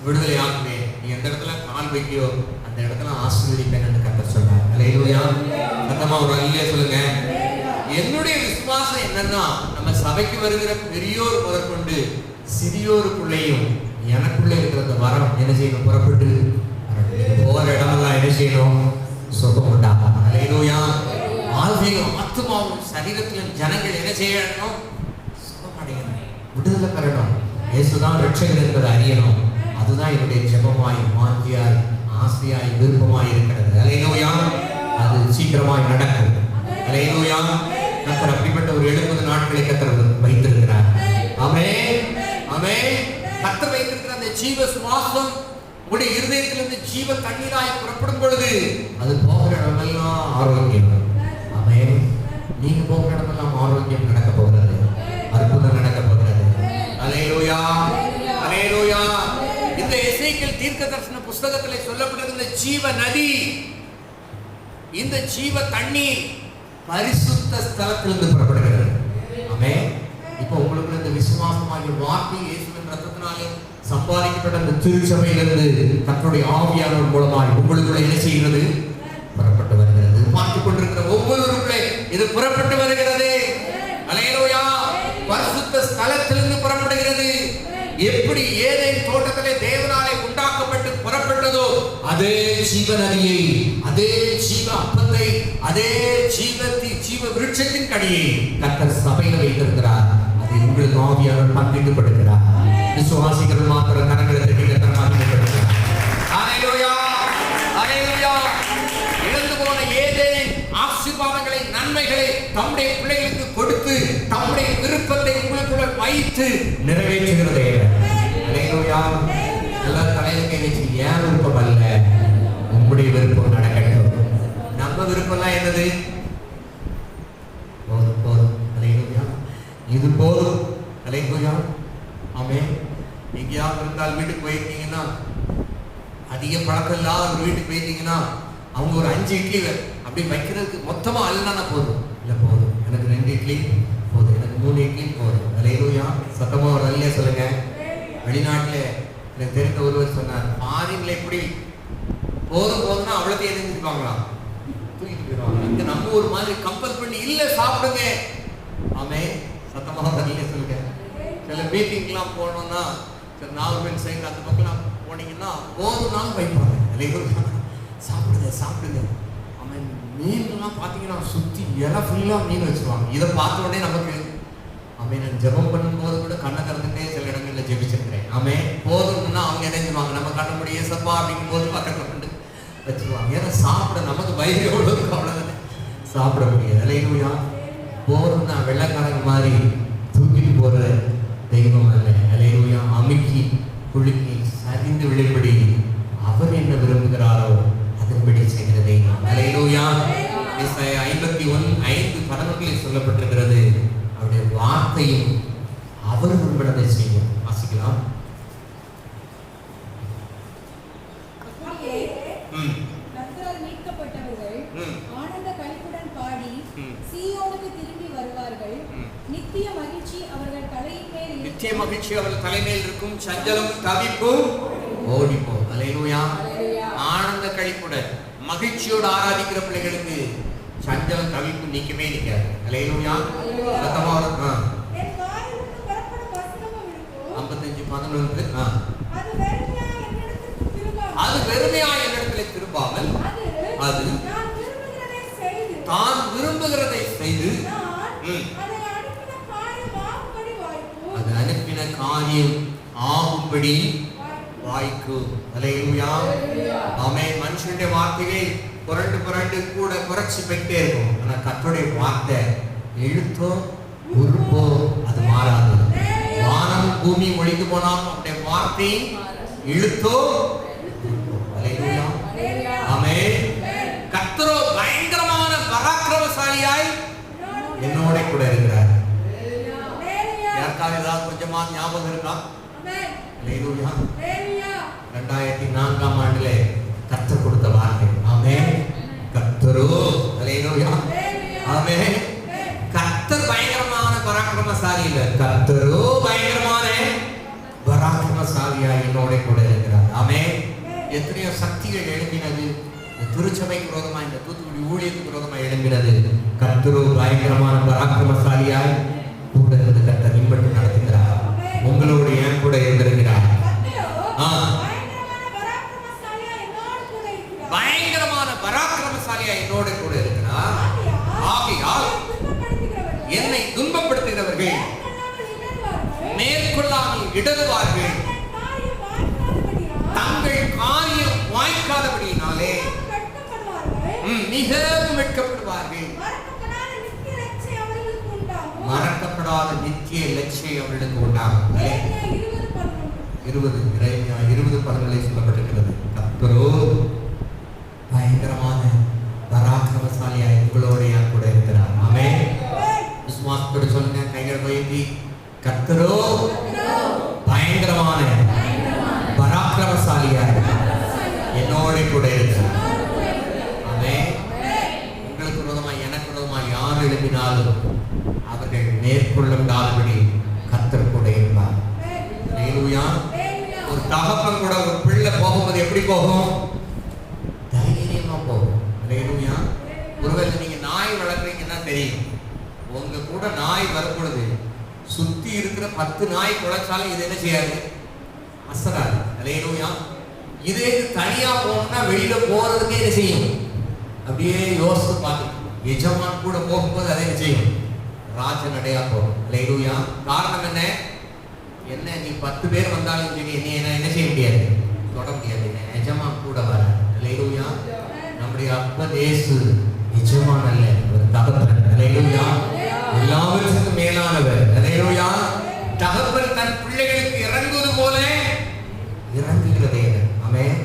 விடுதலை ஆக்குவேன். நீ எந்த இடத்துல கால் வைக்கியோ அந்த இடத்துல ஆசீர்வதிப்பேன் கர்த்தர் சொன்னார். அல்லேலூயா. சத்தமா ஒரு அல்லேலூயா சொல்லுங்க. என்னுடைய விசுவாசம் என்னன்னா, நம்ம சபைக்கு வருகிற பெரியோர் முதற்கொண்டு சிறியோருக்குள்ளேயும் எனக்குள்ளே இருக்கிற அந்த வரம் என்ன செய்யணும்? புறப்பட்டு போற இடமெல்லாம் என்ன செய்யணும்? சுகம் உண்டாகும். அல்லேலூயா. ஆவியிலும் ஆத்துமாவும் சரீரத்திலும் ஜனங்கள் என்ன செய்யணும்? சுகம் அடையணும், விடுதலை பெறணும். இயேசுதான் ரட்சகர் என்பதை அறியணும். அதுதான் என்னுடைய ஜெபமாய், வாஞ்சியாய், ஆசையாய், விருப்பமாய் இருக்கிறது. அல்லேலூயா. அது சீக்கிரமாய் நடக்கும். அல்லேலூயா. கர்த்தர் அப்படிப்பட்ட ஒரு 70 நாட்களை கர்த்தர் வைத்திருக்கிறார். ஆமென், ஆமென். கர்த்தர் வைத்திருக்கிற அந்த ஜீவ சுவாசம் உங்களுடைய இருதயத்திலிருந்து ஜீவ தண்ணீராய் புறப்படும் பொழுது அது போகிற இடமெல்லாம் ஆரோக்கியம். ஆமென். நீங்க போகிற இடமெல்லாம் ஆரோக்கியம் நடக்க போகிறது, அற்புதம் நடக்க போகிறது. அல்லேலூயா, அல்லேலூயா. இந்த எசேக்கியேல் தீர்க்கதரிசன புத்தகத்திலே சொல்லப்பட்டிருக்கிற ஜீவ நதி, இந்த ஜீவ தண்ணீர் பரிசுத்த ஸ்தலத்திலிருந்து புறப்படுகிறது. ஆமென். இப்போ உங்களுக்கு இந்த விசுவாசமாகிய வார்த்தை இயேசுவின் ரத்தத்தினாலே சம்பாதிக்கப்பட்ட அந்த திருச்சபையிலிருந்து கர்த்தருடைய ஆவியானவர் மூலமாய் உங்களுக்குள்ள என்ன செய்கிறது? புறப்பட்டு வருகிறது. பார்த்துக் கொண்டிருக்கிற ஒவ்வொருவருக்குள்ளே இது புறப்பட்டு வருகிறது. அல்லேலூயா. பரிசுத்த ஸ்தலத்திலிருந்து புறப்படுகிறது. எப்படி ஏதேன் தோட்டத்திலே தேவனாலே உண்டாக்கப்பட்டு புறப்பட்டதோ அதே ஜீவ நதியை, அதே ஜீவ அப்பத்தை, அதே ஜீவ விருட்சத்தின் கனியை கர்த்தர் சபையில் வைத்திருக்கிறார். அதை உங்களுக்கு ஆவியானவர் பங்கிட்டு கொடுக்கிறார். விசுவாசிகள் மாத்திர கரங்களை தட்டி கர்த்தர். அல்லேலூயா, அல்லேலூயா. இழந்து போன ஏதேன் ஆசீர்வாதங்களை, நன்மைகளை தம்முடைய பிள்ளைகளுக்கு கொடுத்து தம்முடைய விருப்பத்தை உங்களுக்குள்ள வைத்து நிறைவேற்றுகிறதே. அல்லேலூயா. எல்லா தலையிலுக்கு வச்சு ஏன் விருப்பம் அல்ல, உங்களுடைய விருப்பம் நடக்கட்டும். நம்ம விருப்பம்லாம் என்னது? போதும் போதும். அல்லேலூயா. இது போதும். அல்லேலூயா. ஆமென். எங்கேயாவது இருந்தால் வீட்டுக்கு போயிருக்கீங்கன்னா, அதிக பழக்கம் இல்லாத ஒரு வீட்டுக்கு போயிருக்கீங்கன்னா, அவங்க ஒரு 5 இட்லி அப்படி வைக்கிறதுக்கு மொத்தமா அல்லனா போதும். இல்லை போதும், எனக்கு 2 இட்லி போதும், எனக்கு 3 இட்லி போதும். அல்லேலூயா. சத்தமா ஒரு அல்லேலூயா சொல்லுங்க. வெளிநாட்டில் எனக்கு தெரிந்த ஒருவர் சொன்னார், பாரின்ல எப்படி போதும் போதும்னா அவ்வளோத்தையும் எழுந்திருப்பாங்களாம், தூக்கிட்டு போயிடுவாங்க. இங்க நம்ம ஒரு மாதிரி கம்பல் பண்ணி இல்லை சாப்பிடுங்க. ஆமே. சத்தமாக அல்லேலூயா சொல்லுங்க. சில மீட்டிங்லாம் போனோம்னா, சரி நாகர்கோவில் சைடு அந்த பக்கம் போனீங்கன்னா போதும்னாலும் வைப்பாங்க. அல்லேலூயா. சாப்பிடுங்க சாப்பிடுங்க. ஆமாம். மீன்லாம் பார்த்தீங்கன்னா சுற்றி இலை ஃபுல்லாக மீன் வச்சுருவாங்க. இதை பார்த்த உடனே நமக்கு ஆமாம், நான் ஜெபம் பண்ணும்போது கூட கண்ணை திறந்துட்டே சில இடங்களில் ஜெபிச்சிருக்கிறேன். ஆமாம். போதும்னா அவங்க நினைஞ்சுவாங்க, நம்ம கண்ண முடிய சப்பா அப்படிங்கும் போது பக்கத்தில் கொண்டு வச்சுருவாங்க. ஏன்னா சாப்பிட நமக்கு வயிறு எவ்வளோ இருக்கும் அவ்வளோதானே, சாப்பிட முடியாது. அல்லேலூயா. போதும்னா வெள்ளைக்காரங்க மாதிரி தூக்கிட்டு போகிற தெய்வம் அல்ல. அல்லேலூயா. அமுக்கி குலுக்கி சரிந்து விழும்படி அவர் என்ன விரும்புகிறாரோ அதன்படி செய்கிற தெய்வம். அல்லேலூயா. ஏசாயா 51:5-11 சொல்லப்பட்டிருக்கிறது, அவருடைய வார்த்தையும் அவர் விரும்பினதை செய்யும். வாசிக்கலாம். மீட்கப்பட்டவர்கள் ஆனந்த களிப்புடன் பாடி சீயோனுக்கு திரும்பி வருவார்கள். நித்திய மகிழ்ச்சி அவர்கள் தலையின் மேல், நித்திய மகிழ்ச்சி அவர்கள் தலைமையில் இருக்கும். சஞ்சலம் தவிப்பும் ஓடிப்போம். அல்லேலூயா. ஆனந்த களிப்புடன் மகிழ்ச்சியோடு ஆராதிக்கிற பிள்ளைகளுக்கு சஞ்சலம் தவிப்பு நீக்கவே நிற்காது. அல்லேலூயா. சத்தமா இருக்கும். 55:11 அது வெறுமையா என்னிடத்தில் திரும்பாமல் அது தான் விரும்புகிறதை செய்து அது அனுப்பின காரியம் ஆகும்படி வாய்க்கும். அல்லேலூயா. ஆமென். மனுஷனுடைய வார்த்தையை புரண்டு புரண்டு கூட குறைச்சி போயிட்டே இருக்கும். ஆனா கர்த்தருடைய வார்த்தை எழுத்தோ உருப்போ அது மாறாது. வானம் பூமி ஒழிந்து போனாலும் அவருடைய வார்த்தை எழுத்தோ. அல்லேலூயா. ஆமென். கர்த்தரோ பயங்கரமான பராக்கிரமசாலியாய் என்னோட கூட இருக்கிறார். யாருக்காவது ஏதாவது கொஞ்சமா ஞாபகம் இருக்கா? அல்லேலூயா. 2004ஆம் ஆண்டிலே கர்த்தர் கொடுத்த வார்த்தை. ஆமென். கர்த்தரோ அல்லேலூயா. ஆமென். கர்த்தர் பயங்கரமான பராக்கிரமசாலி இல்ல, கர்த்தரோ பயங்கரமான பராக்கிரமசாலியா என்னோட கூட இருக்கிறார். ஆமென். எத்தனையோ சக்திகள் எழும்பினது திருச்சபைக்கு விரோதமா, இந்த தூத்துக்குடி ஊழியத்துக்கு விரோதமா எழும்பினது. கர்த்தரோ பயங்கரமான பராக்கிரமசாலியாய் கூட இருந்து கர்த்தர் பின்பற்றி நடத்துகிறார். உங்களோடு ஏன் கூட இருந்திருக்கிறார். பயங்கரமான பராக்கிரமசாலியா என்னோட கூட இருக்கிறார். ஆகையால் என்னை துன்பப்படுத்துகிறவர்கள் மேற்கொள்ளாமல் இடறுவார்கள். தங்கள் காரியம் வாய்க்காதபடியினாலே மிகவும் வெட்கப்படுவார்கள். மறக்கப்படாத நித்திய லட்சியம் அவர்களுக்கு உண்டாகும். 20 சொல்லப்பட்டிருக்கிறது. கர்த்தரோ பயங்கரமான பராக்கிரமசாலியாய் உங்களோட கூட இருக்கிறார். ஆமென். விசுவாசத்தோடு சொல்லுங்க, கைகள் உயர்த்தி, கர்த்தரோ பயங்கரமான பராக்கிரமசாலியாய் என்னோட கூட இருக்கிறார். ஆமென். உங்களுக்கு விரோதமாய் எனக்கு விரோதமாய் யார் எழுப்பினாலும் அவர்கள் மேற்கொள்ளாதபடி கர்த்தர் கூட இருப்பார். அல்லேலூயா. ஒரு தகப்பன் கூட ஒரு பிள்ளை போகும்போது எப்படி போகும்? தைரியமா போகும். அல்லேலூயா. ஒருவேளை நீங்க நாய் வளர்க்குறீங்கன்னா தெரியும், உங்க கூட நாய் வரப்பொழுது சுத்தி இருக்கிற 10 நாய் குலைச்சாலும் இது என்ன செய்யாது? அசராது. அல்லேலூயா. இதே தனியா போகணும்னா வெளியில போறதுக்கே என்ன செய்யும்? அப்படியே யோசித்து பார்த்து எஜமான் கூட போகும்போது அதை என்ன செய்யும்? ராஜ நடையா போகும். அல்லேலூயா. காரணம் என்ன? என்ன நீ 10 பேர் வந்தாலும் சரி என்ன செய்ய முடியாது, தொட முடியாது. எஜமான் கூட வர. அல்லேலூயா. நம்முடைய அப்பன் இயேசு எஜமான் அல்ல, ஒரு தகப்பன். அல்லேலூயா. எல்லாவற்றுக்கும் மேலானவர். அல்லேலூயா. தகப்பன் தன் பிள்ளைகளுக்கு இறங்குவது போல இறங்குகிறதே. ஆமென்.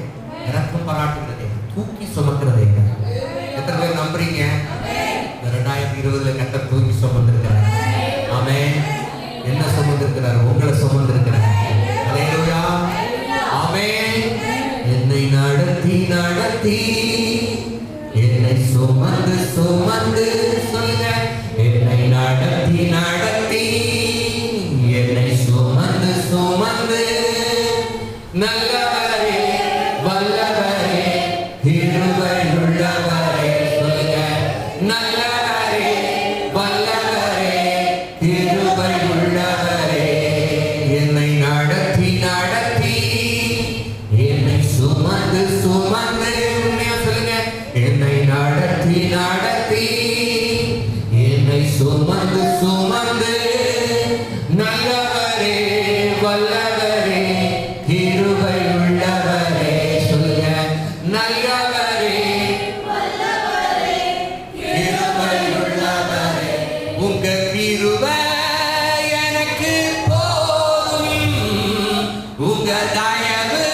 இறக்கம் பாராட்டுகிறதே, தூக்கி சுமக்கிறதே. எத்தனை பேர் நம்புறீங்க? 2020 கர்த்தர் தூக்கி சுமந்திருக்கிறார். ஆமென். என்ன சுமந்திருக்கிறார்? உங்களை சுமந்திருக்கிறார். அல்லேலூயா. ஆமென். என்னை நடத்தி நடத்தி என்னை சுமந்து சுமந்து சொல்லுங்க, என்னை நடத்தி நடத்தி என்னை சுமந்து சுமந்து நல்லவரே வல்லவரே கிருபையுள்ளவரே சொல்லுங்க, நல்லவரே வல்லவரே கிருபையுள்ளவரே என்னை நடத்தி நடத்தி என்னை சுமந்து சுமந்து சொல்லுங்க, என்னை நடத்தி நடத்தி என்னை சுமந்து சுமந்து நல்லவரே வல்லவரே கிருபையுள்ளவரே சொல்லுங்க, நல்லவரே வல்லவரே கிருபையுள்ளவரே உங்க கிருபை எனக்கு போதும், உங்க தயவு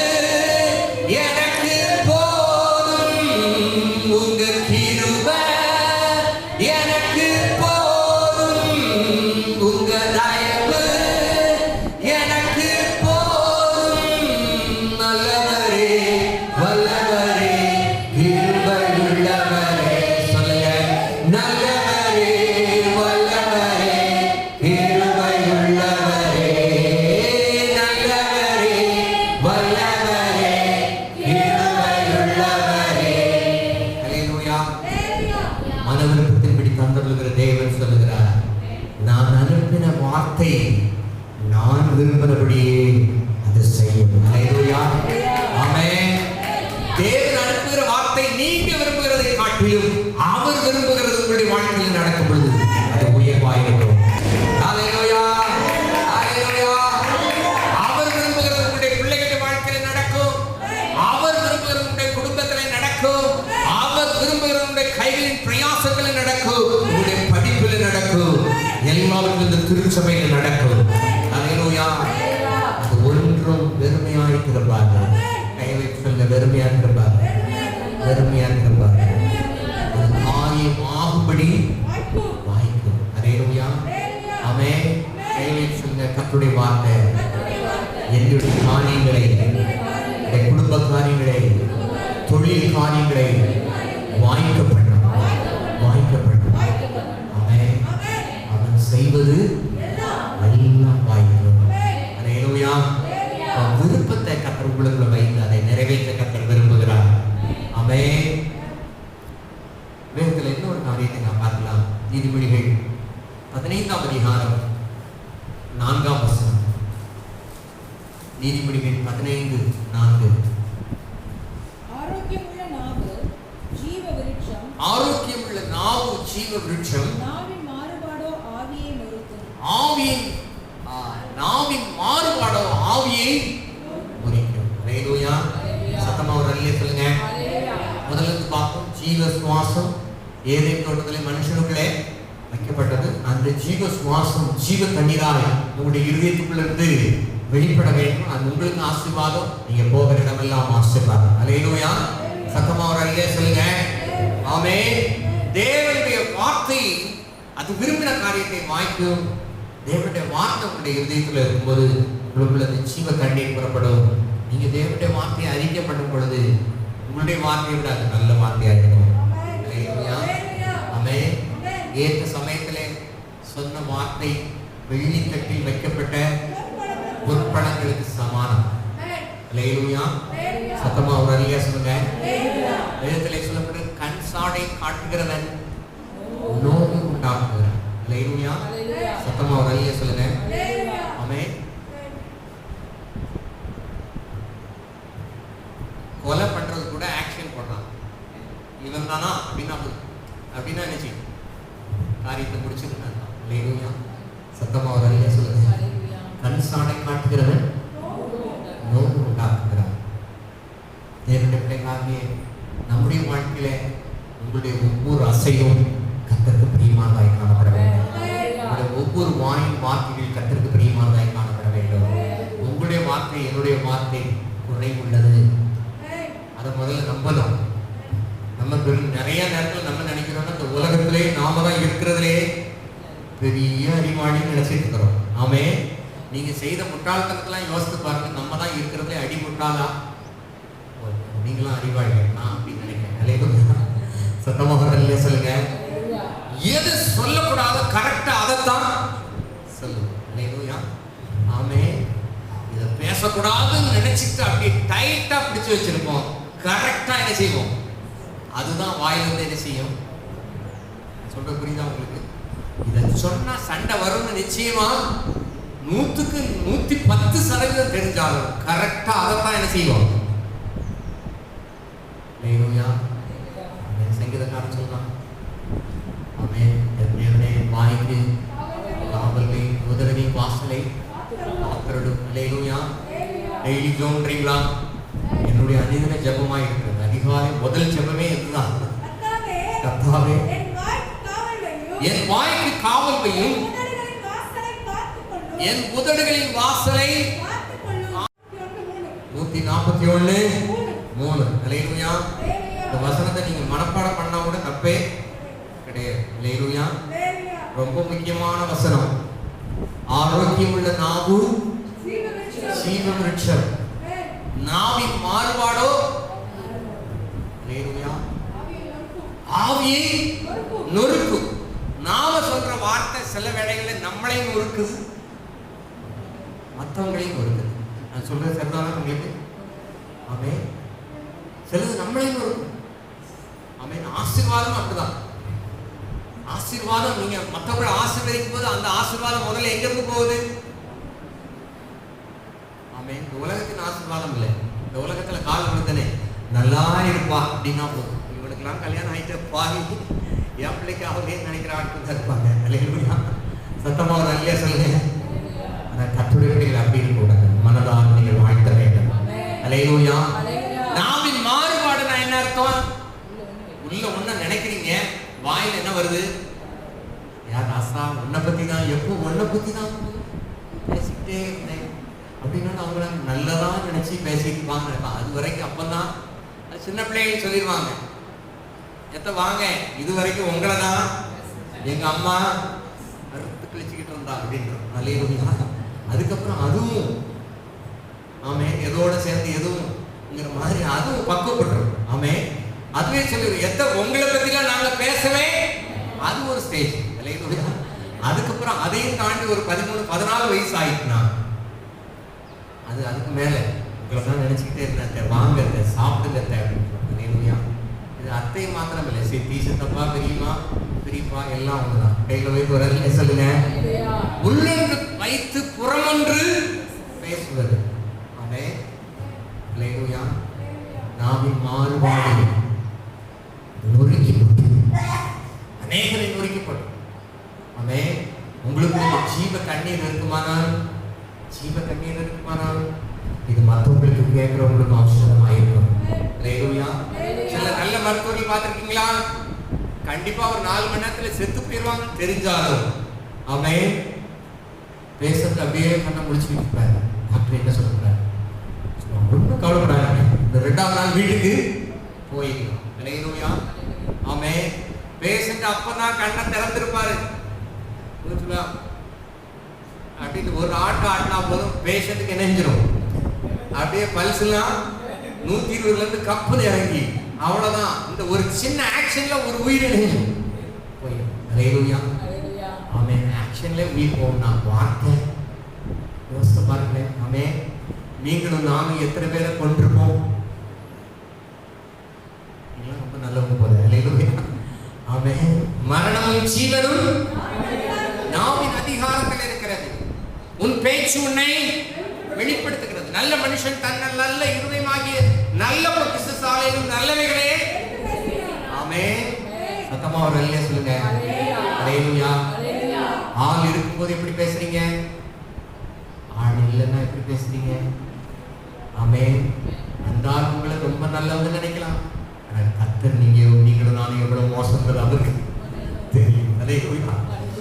எனக்கு போதும், உங்க கிருபை எனக்கு போதும், உங்க தயவு எனக்கு போதும், நல்லவரே வல்லவரே கிருபையுள்ளவரே சொல்லுங்க, நல்லவரே வல்லவரே கிருபையுள்ளவரே, நல்லவரே வல்லவரே கிருபையுள்ளவரே. அல்லேலூயா. மன விருப்பத்தின்படி தந்தருளுகிற தேவன் சொல்லுகிறார், நான் அனுப்பின வார்த்தை நான் விரும்புகிறபடியே அது செய்யும். அல்லேலூயா. ஆமென். தேவன் அனுப்புகிற வார்த்தை நீங்க விரும்புகிறதை காட்டிலும் அவர் விரும்புகிறது உங்களுடைய வாழ்க்கையில் நடக்கும் பொழுது அது உயர்வாயிருக்கும். அல்லேலூயா. அல்லேலூயா. அவர் விரும்புகிறது உங்களுடைய பிள்ளைகளுடைய வாழ்க்கையில் நடக்கும், அவர் விரும்புகிறது உங்களுடைய குடும்பத்தில் நடக்கும், அவர் விரும்புகிறது உங்களுடைய கைகளின் பிரயாசங்களில் நடக்கும், உங்களுடைய படிப்பில் நடக்கும், எல்லாவற்றும் இந்த திருச்சபையில் நடக்கும். அல்லேலூயா. அது ஒன்றும் வெறுமையாயிருக்கிறார். கைவை சொல்ல வெறுமையாயிருக்கிறார், வெறுமையாயிருக்கிறார். அது காரியமாகும்படி வாய்க்கும். அல்லேலூயா. ஆமென். கைவை சொல்ல கர்த்தருடைய வார்த்தை என்னுடைய காரியங்களை, என்னுடைய குடும்ப காரியங்களை, தொழில் காரியங்களை வாய்க்கப்படும். அவன் செய்வது எல்லாம் வாய்க்கும். அல்லேலூயா. விருப்பத்தை கர்த்தர் உங்களுக்குள்ள வைத்து அதை நிறைவேற்ற கர்த்தர் விரும்புகிறார். ஆமென். வேதத்தில் இன்னொரு காரியத்தை நாம் பார்க்கலாம். நீதிமொழிகள் 15ஆம் அதிகாரம் 4ஆம் வசனம். நீதிமொழிகள் 15:4. ஆரோக்கியமுள்ள நாவு ஜீவ விருட்சம். ஆரோக்கியமுள்ள நாவு ஜீவ விருட்சம். நாவின் மாறுபாடோ ஆவியை நொறுக்கும். நாவின் மாறுபாடோ ஆவியை முறிக்கும். அல்லேலூயா. சத்தமா ஒரு அல்லேலூயா சொல்லுங்க. முதல்ல பார்ப்போம். ஜீவ சுவாசம் ஏதேன் தோட்டத்திலே மனுஷனுக்குள்ளே வைக்கப்பட்டது. அந்த ஜீவ சுவாசம் ஜீவ தண்ணீராய் உங்களுடைய இருதயத்துக்குள்ளிருந்து வெளிப்பட வேண்டும். அது உங்களுக்கு ஆசீர்வாதம். நீங்க போகிற இடமெல்லாம் ஆசீர்வாதம். அல்லேலூயா. சத்தமா ஒரு அல்லேலூயா சொல்லுங்க. ஆமென். தேவனுடைய வார்த்தை அது விரும்பின காரியத்தை வாய்க்கும். தேவனுடைய வார்த்தை உங்களுடைய இருதயத்தில் இருக்கும்போது உங்களுக்குள்ள ஜீவ தண்ணீர் புறப்படும். நீங்க தேவனுடைய வார்த்தையை அறிக்கப்படும் பொழுது உங்களுடைய வார்த்தையை விட அது நல்ல வார்த்தையா இருக்கும். அல்லேலூயா. ஆமென். ஏற்ற சமயத்திலே சொன்ன வார்த்தை வெள்ளித்தட்டில் வைக்கப்பட்ட பொற்பணங்களுக்கு சமானம். அல்லேலூயா. சத்தமா ஒரு அல்லேலூயா சொல்லுங்க. வேதத்திலே சொல்லப்பட்ட கண் சாடை காட்டுகிறவன் நோவு உண்டாக்குகிறான். அல்லேலூயா. சத்தமா ஒரு அல்லேலூயா சொல்லுங்க. ஆமென். கொலை பண்றது கூட ஆக்ஷன் போடுறான். இவன் தானா அப்படின்னா என்ன செய்யும்? காரியத்தை முடிச்சிருக்கான். அல்லேலூயா. சத்தமா ஒரு அல்லேலூயா சொல்லுங்க. கண் சாடை காட்டுகிறவன் நோவு உண்டாக்குகிறான். தேவனுடைய பிள்ளைகளாகிய நம்முடைய வாழ்க்கையில உங்களுடைய ஒவ்வொரு அசையும் கர்த்தருக்கு பிரியமானதாய் காணப்பட வேண்டும். உங்களுடைய ஒவ்வொரு வாயின் வார்த்தைகள் கர்த்தருக்கு பிரியமானதாய் காணப்பட வேண்டும். உங்களுடைய வார்த்தை என்னுடைய வார்த்தை குறைவுள்ளது. அதை முதல்ல நம்பணும். நம்ம நிறைய நேரத்தில் நம்ம நினைக்கிறோம்னா இந்த உலகத்திலே நாம தான் இருக்கிறதுலே பெரிய அறிவாளின்னு நினைச்சிட்டு இருக்கிறோம். ஆமே. நீங்க செய்த முட்டாள்தனத்தெல்லாம் யோசித்து பாருங்க. நம்ம தான் இருக்கிறதுலே அடி முட்டாளா? நீங்களும் அறிவாளிகள் நான் அப்படின்னு நினைக்கிறேன். அல்லேலூயா. சத்தமாக அல்லேலூயா சொல்லுங்க. எது சொல்லக்கூடாத கரெக்டா அதைத்தான் சொல்லுங்க. அல்லேலூயா. ஆமே. இதை பேசக்கூடாதுன்னு நினைச்சிட்டு அப்படியே டைட்டா பிடிச்சு வச்சிருப்போம். கரெக்டா என்ன செய்வோம்? அதுதான் வாயிலிருந்து என்ன செய்யும்? சொல்ற புரியுதா உங்களுக்கு? இதை சொன்னா சண்டை வரும்னு நிச்சயமா 100க்கு 110% தெரிஞ்சாலும் கரெக்டா அதைத்தான் என்ன செய்வோம்? அல்லேலூயா. சங்கீதக்காரன் சொல்லலாம். ஆமென். தேவனே வாய்க்கு காவலை உதவி வாசலை காத்திரடும். அல்லேலூயா. டெய்லி ஜோம்ன்றீங்களா? என்னுடைய அதிதின ஜெபமாய் இருக்கிறது. அதிகாலை முதல் ஜெபமே இதுதான். கர்த்தாவே என் வாய்க்கு காவல் வையும், என் உதடுகளின் வாசலை 141:3. அல்லேலூயா. இந்த வசனத்தை நீங்க மனப்பாடம் பண்ணா கூட தப்பே கிடையாது. அல்லேலூயா. ரொம்ப முக்கியமான வசனம். ஆரோக்கியமுள்ள நாவு ஜீவ விருட்சம். நாவின் மாறுபாடோ அல்லேலூயா ஆவியை நொறுக்கும். நாம சொல்ற வார்த்தை சில வேளைகளில் நம்மளையும் நொறுக்குது, மற்றவங்களையும் நொறுக்குது. நான் சொல்றது சரிதானா உங்களுக்கு? ஆமென். சிலது நம்மளையும் நொறுக்கும். ஆமென். ஆசீர்வாதம் அப்படிதான். ஆசீர்வாதம் நீங்க மற்றவங்களை ஆசீர்வதிக்கும் போது அந்த ஆசீர்வாதம் முதல்ல எங்க இருந்து போகுது? ஆமென். இந்த உலகத்தின் ஆசீர்வாதம் இல்லை. இந்த உலகத்துல கால் விழுந்தனே நல்லா இருப்பா அப்படின்னா போதும். இவனுக்கெல்லாம் கல்யாணம் ஆயிட்டு பாதி என் பிள்ளைக்கு அவங்களே நினைக்கிற ஆட்கள் தான் இருப்பாங்க. அல்லேலூயா. சத்தமா ஒரு அல்லேலூயா சொல்லுங்க. ஆனா கர்த்தருடைய பிள்ளைகள் அப்படி இருக்கக்கூடாது. மனதால் நீங்கள் வாழ்த்த வேண்டும். அல்லேலூயா. நாவின் மாறுபாடுனா என்ன அர்த்தம்? உள்ள ஒண்ணு நினைக்கிறீங்க, வாயில என்ன வருது? யார் ராசா உன்னை பத்தி தான், எப்போ உன்னை பத்தி தான் பேசிக்கிட்டே இருந்தேன் அப்படின்னா அவங்கள நல்லதா நினைச்சு பேசிட்டு இருப்பாங்க. அது வரைக்கும் அப்பந்தான் சின்ன பிள்ளைகள் சொல்லிடுவாங்க, எத்த வாங்க இது வரைக்கும் உங்களை தான் எங்க அம்மா அறுத்து கழிச்சுக்கிட்டு இருந்தா அப்படின்றோம். அல்லேலூயா. அதுக்கப்புறம் அதுவும் ஆமே, எதோட சேர்ந்து எதுவும்ங்கிற மாதிரி அதுவும் பக்குவப்பட்டுரும். ஆமே, அதுவே சொல்லிடும் உங்களை பத்திலாம் நாங்க பேசவே, அது ஒரு ஸ்டேஜ். அதுக்கப்புறம் அதையும் தாண்டி ஒரு 13-14 வயசு ஆயிட்டுனா அதுக்கு மேல உங்களை தான் நினைச்சுக்கிட்டே இருந்தேன், வாங்க சாப்பிடுங்க அப்படின்னு. இது அத்தை மாத்திரம் இல்லை, சித்தி சித்தப்பா பெரியம்மா பெரியப்பா எல்லாம் ஒண்ணுதான். கையில வைத்து ஒரு சொல்லுங்க, உள்ளொன்று வைத்து புறமொன்று பேசுவது. ஆமே, அல்லேலூயா. நாவின் மாறுபாடு நொறுக்கப்படும், அநேகரை நொறுக்கப்படும். ஆமே, உங்களுக்கு ஜீவ கண்ணீர் இருக்குமானால் இது மற்றவங்களுக்கு கேட்கிறவங்களுக்கு அவசரமாயிருக்கும். அல்லேலூயா. சில நல்ல மருத்துவர்கள் பார்த்திருக்கீங்களா? கண்டிப்பா ஒரு 4 மணி நேரத்துல செத்து போயிருவாங்க தெரிஞ்சாலும் ஆமே பேசுறது அப்படியே கண்ண முடிச்சுக்கிட்டு இருப்பாரு. டாக்டர் என்ன சொல்றாரு, ஒன்றும் கவலைப்படாதீங்க, இந்த 2ஆம் நாள் வீட்டுக்கு போயிடலாம். அல்லேலூயா. ஆமே, பேஷண்ட் அப்பதான் கண்ணை திறந்திருப்பாரு. அப்படின்னு ஒரு ஆட்டினா போதும் பேஷண்ட்டுக்கு நினைஞ்சிடும். அப்படியே பல்ஸ்லாம் 120ல இருந்து கப்புன்னு இறங்கி அவ்வளவுதான். இந்த ஒரு சின்ன ஆக்ஷன்ல ஒரு உயிர் நினைஞ்சிடும். ஆமே, ஆக்ஷன்ல உயிர் போகணும். வார்த்தை யோசித்து பாருங்களேன். ஆமே, நீங்களும் நானும் எத்தனை பேரை கொண்டிருப்போம்? ரொம்ப நல்லவங்க போல. அல்லேலூயா. ஆமே, மரணமும் ஜீவனும் நாவின் அதிகாரத்தில் இருக்கிறது. உன் பேச்சு உன்னை வெளிப்படுத்துகிறது. நல்ல மனுஷன் தன்னை நல்ல இருதயமாகிய நல்ல பொக்கிஷசாலையிலும் நல்லவைகளே. ஆமே, சத்தமா ஒரு நல்ல சொல்லுங்க. அல்லேலூயா. ஆள் இருக்கும்போது எப்படி பேசுறீங்க? ஆள் இல்லைன்னா எப்படி பேசுறீங்க? ஆமே, அந்த ஆள் உங்களை ரொம்ப நல்லவங்க நினைக்கலாம். ஆனால் கர்த்தர் நீங்களும் நானும் எவ்வளவு மோசங்கிறது அவருக்கு தெரியும். அல்லேலூயா.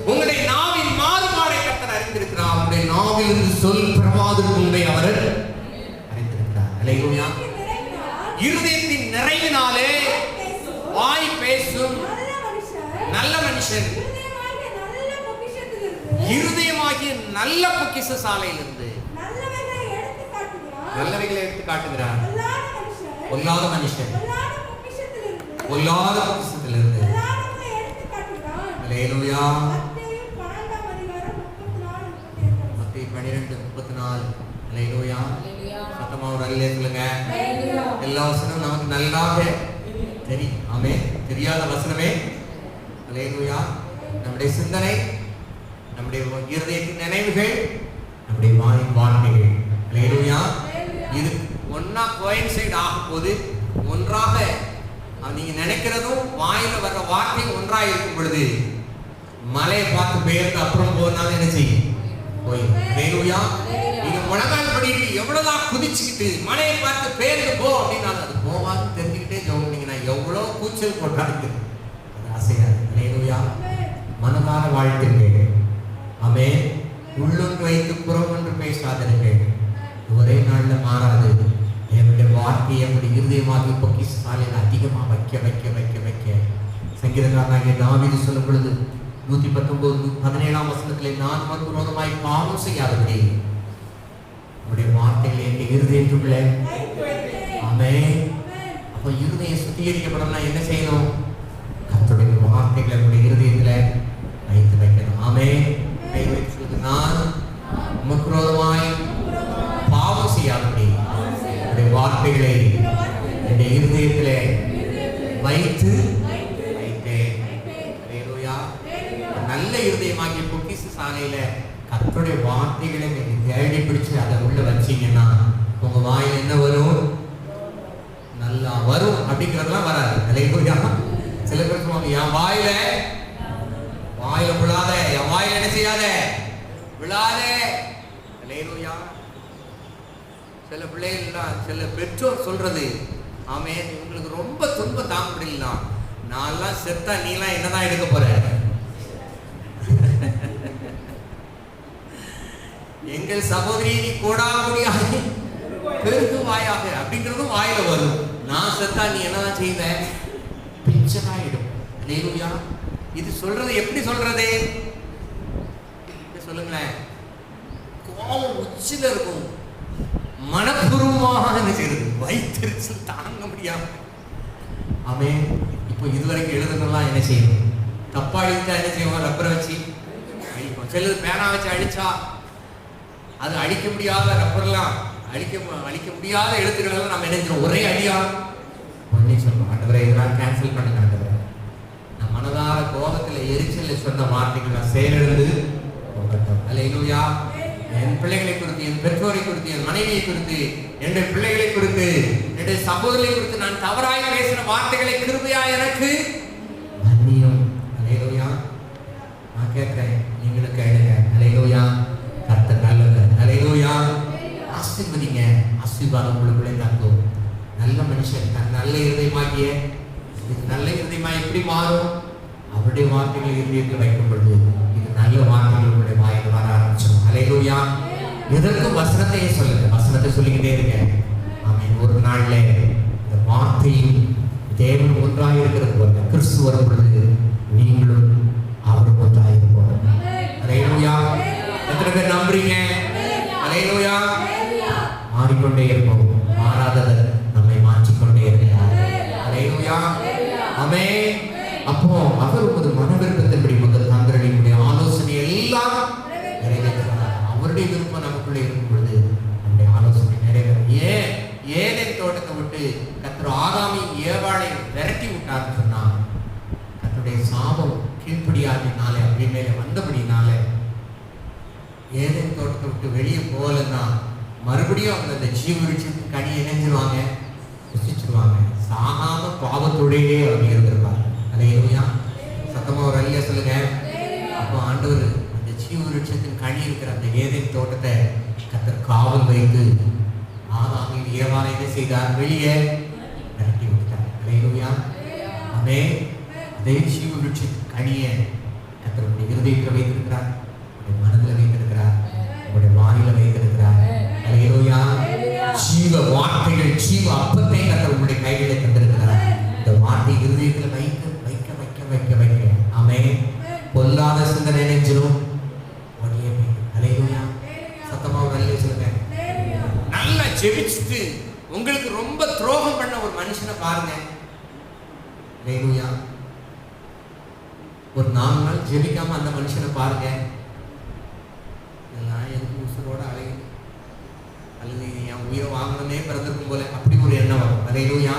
உங்களுடைய நாவின் மாறுபாடை கர்த்தர் அறிந்திருக்கிறார். உங்களுடைய நாவிலிருந்து சொல் பிரவாதம் உண்மை அவர் அறிந்திருக்கிறார். அல்லேலூயா. இருதயத்தின் நிறைவினாலே வாய் பேசும் நல்ல மனுஷன் இருதயமாகிய நல்ல பொக்கிஷசாலையிலிருந்து நல்லவைகளை எடுத்து காட்டுகிறார். பொல்லாத மனுஷன் பொல்லாத பொக்கிஷத்திலிருந்து. அல்லேலூயா. மத்தேயு 12:34. அல்லேலூயா. சத்தமா ஒரு அல்லேலூயா சொல்லுங்க. எல்லா வசனமும் நமக்கு நல்லாவே தெரியும். ஆமே, தெரியாத வசனமே. அல்லேலூயா. நம்முடைய சிந்தனை, நம்முடைய இருதயத்தின் நினைவுகள், நம்முடைய வாயின் வார்த்தைகள். அல்லேலூயா. இது ஒன்னா கோயின்சைட் ஆகும் போது ஒன்றாக நீங்க நினைக்கிறதும் வாயில வர்ற வார்த்தை ஒன்றாக இருக்கும் பொழுது மலையை பார்த்து பெயர்ந்து அப்புறம் போனாலும் என்ன செய்யும்? போயிடும். அல்லேலூயா. நீங்க முழங்கால் படிட்டு எவ்வளவுதான் குதிச்சுக்கிட்டு மலையை பார்த்து பெயர்ந்து போ அப்படின்னாலும் அது போவான்னு தெரிஞ்சுக்கிட்டே ஜெபம்னீங்கன்னா எவ்வளவு கூச்சல் போட்டாலும் அது அசையாது. அல்லேலூயா. மனதார வாழ்த்துங்க. ஆமே, உள்ளொன்று வைத்து புறம் ஒன்று பேசாதீர்கள். ஒரே நாள்ல மாறாது. என்னுடைய வார்த்தையை என்னுடைய இருதயமாகிய பொக்கிஷசாலையில் அதிகமாக வைக்க சங்கீதக்காரனாகிய தாவீது சொல்லும் பொழுது 119:17 வசனத்திலே நான் விரோதமாய் பாவம் செய்யாதபடி உங்களுடைய வார்த்தைகளை என் இருதயத்துக்குள்ள. ஆமே, அப்ப இருதயம் சுத்திகரிக்கப்படணும்னா என்ன செய்யணும்? கர்த்தருடைய வார்த்தைகளை உங்களுடைய இருதயத்துல வைக்கணும். ஆமே, கை வைத்து சொல்லுங்க, நான் உமக்கு விரோதமாய் பாவம் செய்யாதபடி உங்களுடைய வார்த்தைகளை என் இருதயத்திலே வைத்து வைத்தேன். அல்லேலூயா. நல்ல இருதயமாகிய பொக்கிஷசாலையில கர்த்தருடைய வார்த்தைகளை நீங்க தேடி பிடிச்சு அதை உள்ள வச்சீங்கன்னா உங்க வாயில் என்ன வரும்? நல்லா வரும். அப்படிங்கிறதெல்லாம் வராது. அல்லேலூயா. சில பேர் சொல்லுவாங்க, என் வாயில விழாத, என் வாயில என்ன செய்யாத விழாத. அல்லேலூயா. சில பிள்ளைகள், சில பெற்றோர் சொல்றது, ஆமே, உங்களுக்கு ரொம்ப துன்பம் தாங்க முடியல, நான்லாம் செத்தா நீலாம் என்னதான் எடுக்க போற? எங்கள் சகோதரி நீ கோடாகோடியாக பெருகுவாயாக அப்படிங்கிறதும் வாயில வரும். நான் செத்தா நீ என்னதான் செய்வ? பிச்சராயிடும். அல்லேலூயா. இது சொல்றது எப்படி சொல்றது? சொல்லுங்களேன். கோபம் உச்சில இருக்கும், மனப்பூர்வமாக என்ன செய்யுது, வைத்தறிச்சல் தாங்க முடியாம. ஆமென். இப்போ இதுவரைக்கும் எழுதுனெல்லாம் என்ன செய்யணும், தப்பா எழுதிட்டா என்ன செய்வோம், ரப்பரை வச்சு அழிப்போம். சிலது பேனா வச்சு அழிச்சா அது அழிக்க முடியாத ரப்பர்லாம் அழிக்க முடியாத எழுத்துக்கள் நம்ம என்ன செய்யணும், ஒரே அடியா பண்ணி சொல்லுவோம். ஆண்டவரே இதெல்லாம் கேன்சல் பண்ணுங்க ஆண்டவரே. நான் மனதார கோபத்தில் எரிச்சலில் சொன்ன வார்த்தைகள் நான் செயலிழந்து போகட்டும். அல்லேலூயா. என் பிள்ளைகளை குறித்து, என் பெற்றோரை குறித்து, என் மனைவியை குறித்து, என்னுடைய பிள்ளைகளை குறித்து, என்னுடைய சகோதரிகளை குறித்து நான் தவறாய் பேசின வார்த்தைகளை கிருபையா எனக்கு மன்னியும். அல்லேலூயா. நான் கேட்கிறேன், நீங்களும் கேளுங்க. அல்லேலூயா. கர்த்தர் நல்லவர். அல்லேலூயா. ஆசீர்வதிங்க. ஆசீர்வாதம் உங்களுக்குள்ளே தங்கும். நல்ல மனுஷன் தன் நல்ல இருதயமாகிய, நல்ல இருதயமா எப்படி மாறும், அவருடைய வார்த்தைகளை இருதயத்தில் வைக்கும் பொழுது இது நல்ல வார்த்தைகள் உங்களுடைய வாயில் வர ஆரம்பிச்சோம். அல்லேலூயா. எதற்கும் வசனத்தையே சொல்லுங்க, வசனத்தை சொல்லிக்கிட்டே இருக்க. ஆமென். ஒரு நாள்ல இந்த வார்த்தையும் தேவன் ஒன்றாக இருக்கிறது போல கிறிஸ்து வரும் பொழுது நீங்களும் அவரும் ஒன்றாக இருப்போம். அல்லேலூயா. எத்தனை பேர் நம்புறீங்க? அல்லேலூயா. மாறிக்கொண்டே இருப்போம். மாறாதது நம்மை மாற்றிக்கொண்டே இருக்கிறார். அல்லேலூயா. ஆமென். அப்போ அவர் உமது மன விருப்பத்தின்படி முதல் தந்திரனுடைய ஆலோசனை எல்லாம் நிறைவேற்றுகிறார். அவருடைய விருப்பம் நமக்குள்ளே இருக்கும் பொழுது நம்முடைய ஆலோசனை நிறைவேறும். ஏதேன் தோட்டத்தை விட்டு கர்த்தர் ஆதாமையும் ஏவாளையும் விரட்டி விட்டார்னு சொன்னா, கர்த்தருடைய சாபம் கீழ்ப்படியாதினாலே அப்படி மேலே வந்தபடினாலே ஏதேன் தோட்டத்தை விட்டு வெளியே போகலன்னா மறுபடியும் அவங்க அந்த ஜீவவிருட்சத்தின் கனி இணைஞ்சிருவாங்க, ருசிச்சிருவாங்க. சாகாம பாவத்தோடையே அவங்க இருந்திருப்பாங்க. அல்லேலூயா. சத்தமா ஒரு அல்லேலூயா சொல்லுங்க. அப்போ ஆண்டவர் அந்த ஜீவவிருட்சத்தின் கனி இருக்கிற அந்த ஏதேன் தோட்டத்தை கர்த்தர் காவல் வைத்து ஆதாமையும் ஏவாளையும் என்ன செய்தார், வெளியே விரட்டி விட்டார். அல்லேலூயா. ஆமென். அதே ஜீவவிருட்சத்தின் கனியை கர்த்தருடைய இருதயத்தில் வைத்திருக்கிறார், மனதில் வைத்திருக்கிறார், உங்களுடைய வாயில வைத்திருக்கிறார். அல்லேலூயா. ஜீவ வார்த்தைகள், ஜீவ அப்பத்தை கர்த்தர் உங்களுடைய கைகளை தந்திருக்கிறார். இந்த வார்த்தை இருதயத்தில் வைக்க வைக்க வைக்க வைக்க வைக்க ஆமென். பொல்லாத சிந்தனை நெஞ்சிலும் ஒடிய போயிடும். அல்லேலூயா. சத்தமா ஒரு அல்லேலூயா சொல்லுங்க. நல்லா ஜெபிச்சுட்டு உங்களுக்கு ரொம்ப துரோகம் பண்ண ஒரு மனுஷனை பாருங்க. அல்லேலூயா. ஒரு 4 நாள் ஜெபிக்காம அந்த மனுஷனை பாருங்க. எதுக்கு உசுரோட அழகு, அல்லது என் உயிரை வாங்கணுமே பிறந்திருக்கும் போல அப்படி ஒரு எண்ணம் வரும். அல்லேலூயா.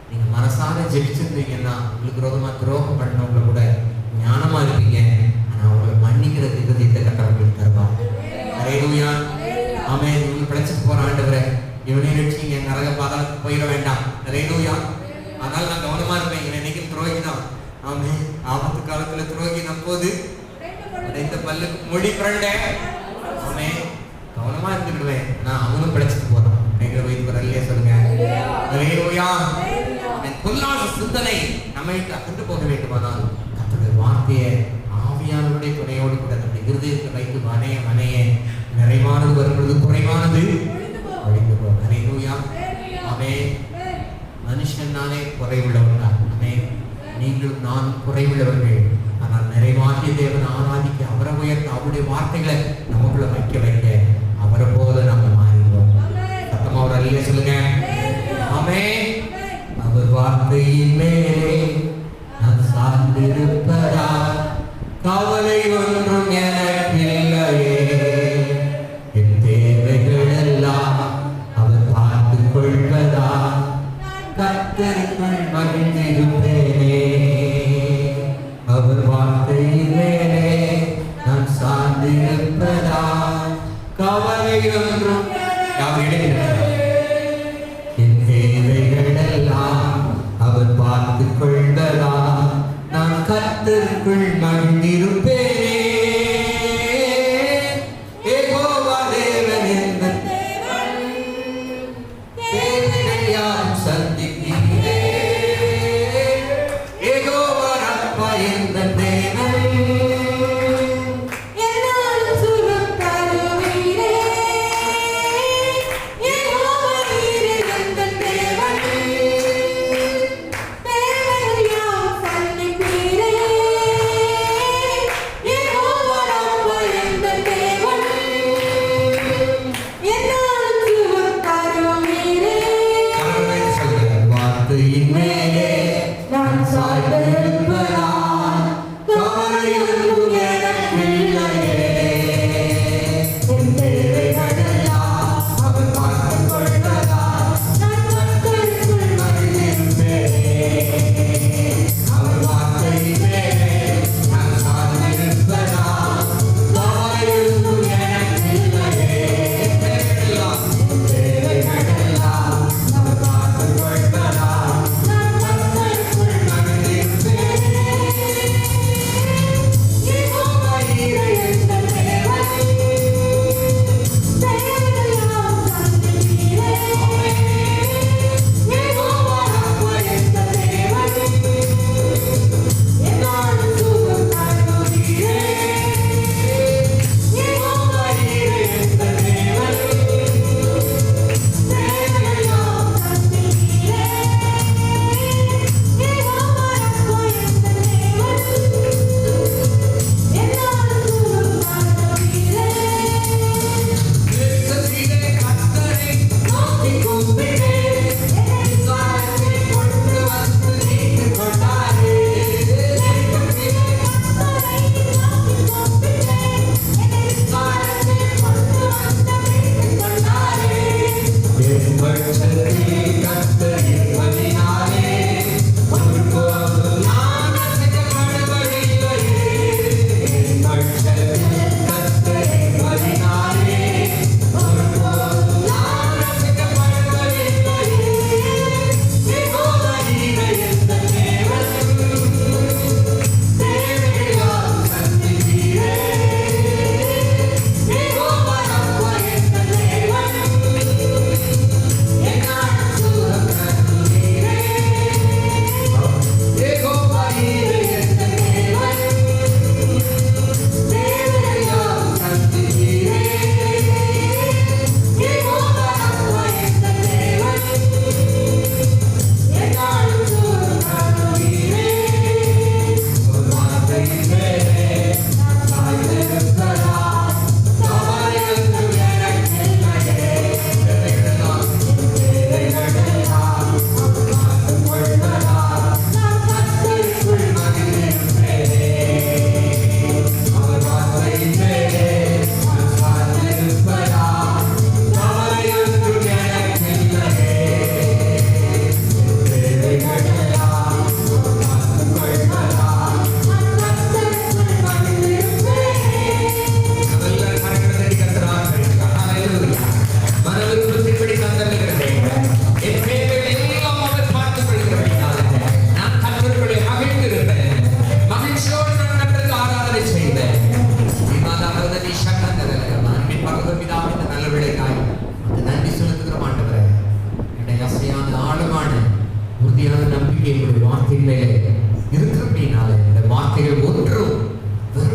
நீங்க மனசார ஜெபிச்சிருந்தீங்கன்னா உங்களுக்கு விரோதமா துரோகம் பண்ணவங்களை கூட ஞானமா இருப்பீங்க. ஆனா அவங்களை மன்னிக்கிற இருதயத்தை கர்த்தர் உங்களுக்கு தருவார். அல்லேலூயா. ஆமென். இவங்க பிழைச்சிட்டு போற ஆண்டவரே, இவனே ரட்சிங்க, நரக பாதாளத்துக்கு போயிட வேண்டாம். அல்லேலூயா. அதனால நான் கவனமா இருப்பேன். இவன் என்னைக்கும் துரோகி தான். ஆமென். ஆபத்து காலத்துல துரோகி நம்போது இந்த பல்லுக்கு மொழி பிரண்ட. ஆமென். கவனமா இருந்துடுவேன். நான் அவனும் பிழைச்சிட்டு போறான். எங்க வைத்து வர இல்லையா சொல்லுங்க. அல்லேலூயா. பொல்லாத சிந்தனை நம்மை அகன்று போக வேண்டுமானால் கர்த்தருடைய வார்த்தையை ஆவியானவருடைய துணையோடு கூட நம்முடைய இருதயத்தில் வைத்து மனைய மனைய நிறைவானது வரும்பொழுது குறைவானது ஒழிந்து போகும். அல்லேலூயா. ஆமென். மனுஷனாலே குறைவுள்ளவன் தான். ஆமென். நீங்களும் நான் குறைவுள்ளவர்கள். ஆனால் நிறைவாகிய தேவன் ஆராதிக்க, அவரை உயர்த்த, அவருடைய வார்த்தைகளை நமக்குள்ள வைக்க வைக்க அவரை போல நம்ம மாறிடுவோம். சத்தமா ஒரு அல்லேலூயா சொல்லுங்க. ஆமென். அவர் வார்த்தையின் மேலே நான் சார்ந்திருப்பதா கவலை ஒன்றும் எனக்கில்லையே. என் தேவைகள் எல்லாம் அவர் பார்த்துக் கொள்வதா கர்த்தருக்குள் மகிழ்ந்திருப்பேனே. அவர் வார்த்தையின் மேலே நான் சார்ந்திருப்பதா கவலை ஒன்றும் என் தேவைகள் எல்லாம் அவர் பார்த்துக் கொள்வதா நான் கர்த்தருக்குள் மகிழ்ந்திருப்பேனே. யெகோவா தேவன் என்ற தேவைகள் யாவும் சந்திக்கிறே. யெகோவா ரப்பா என்ற தேவன்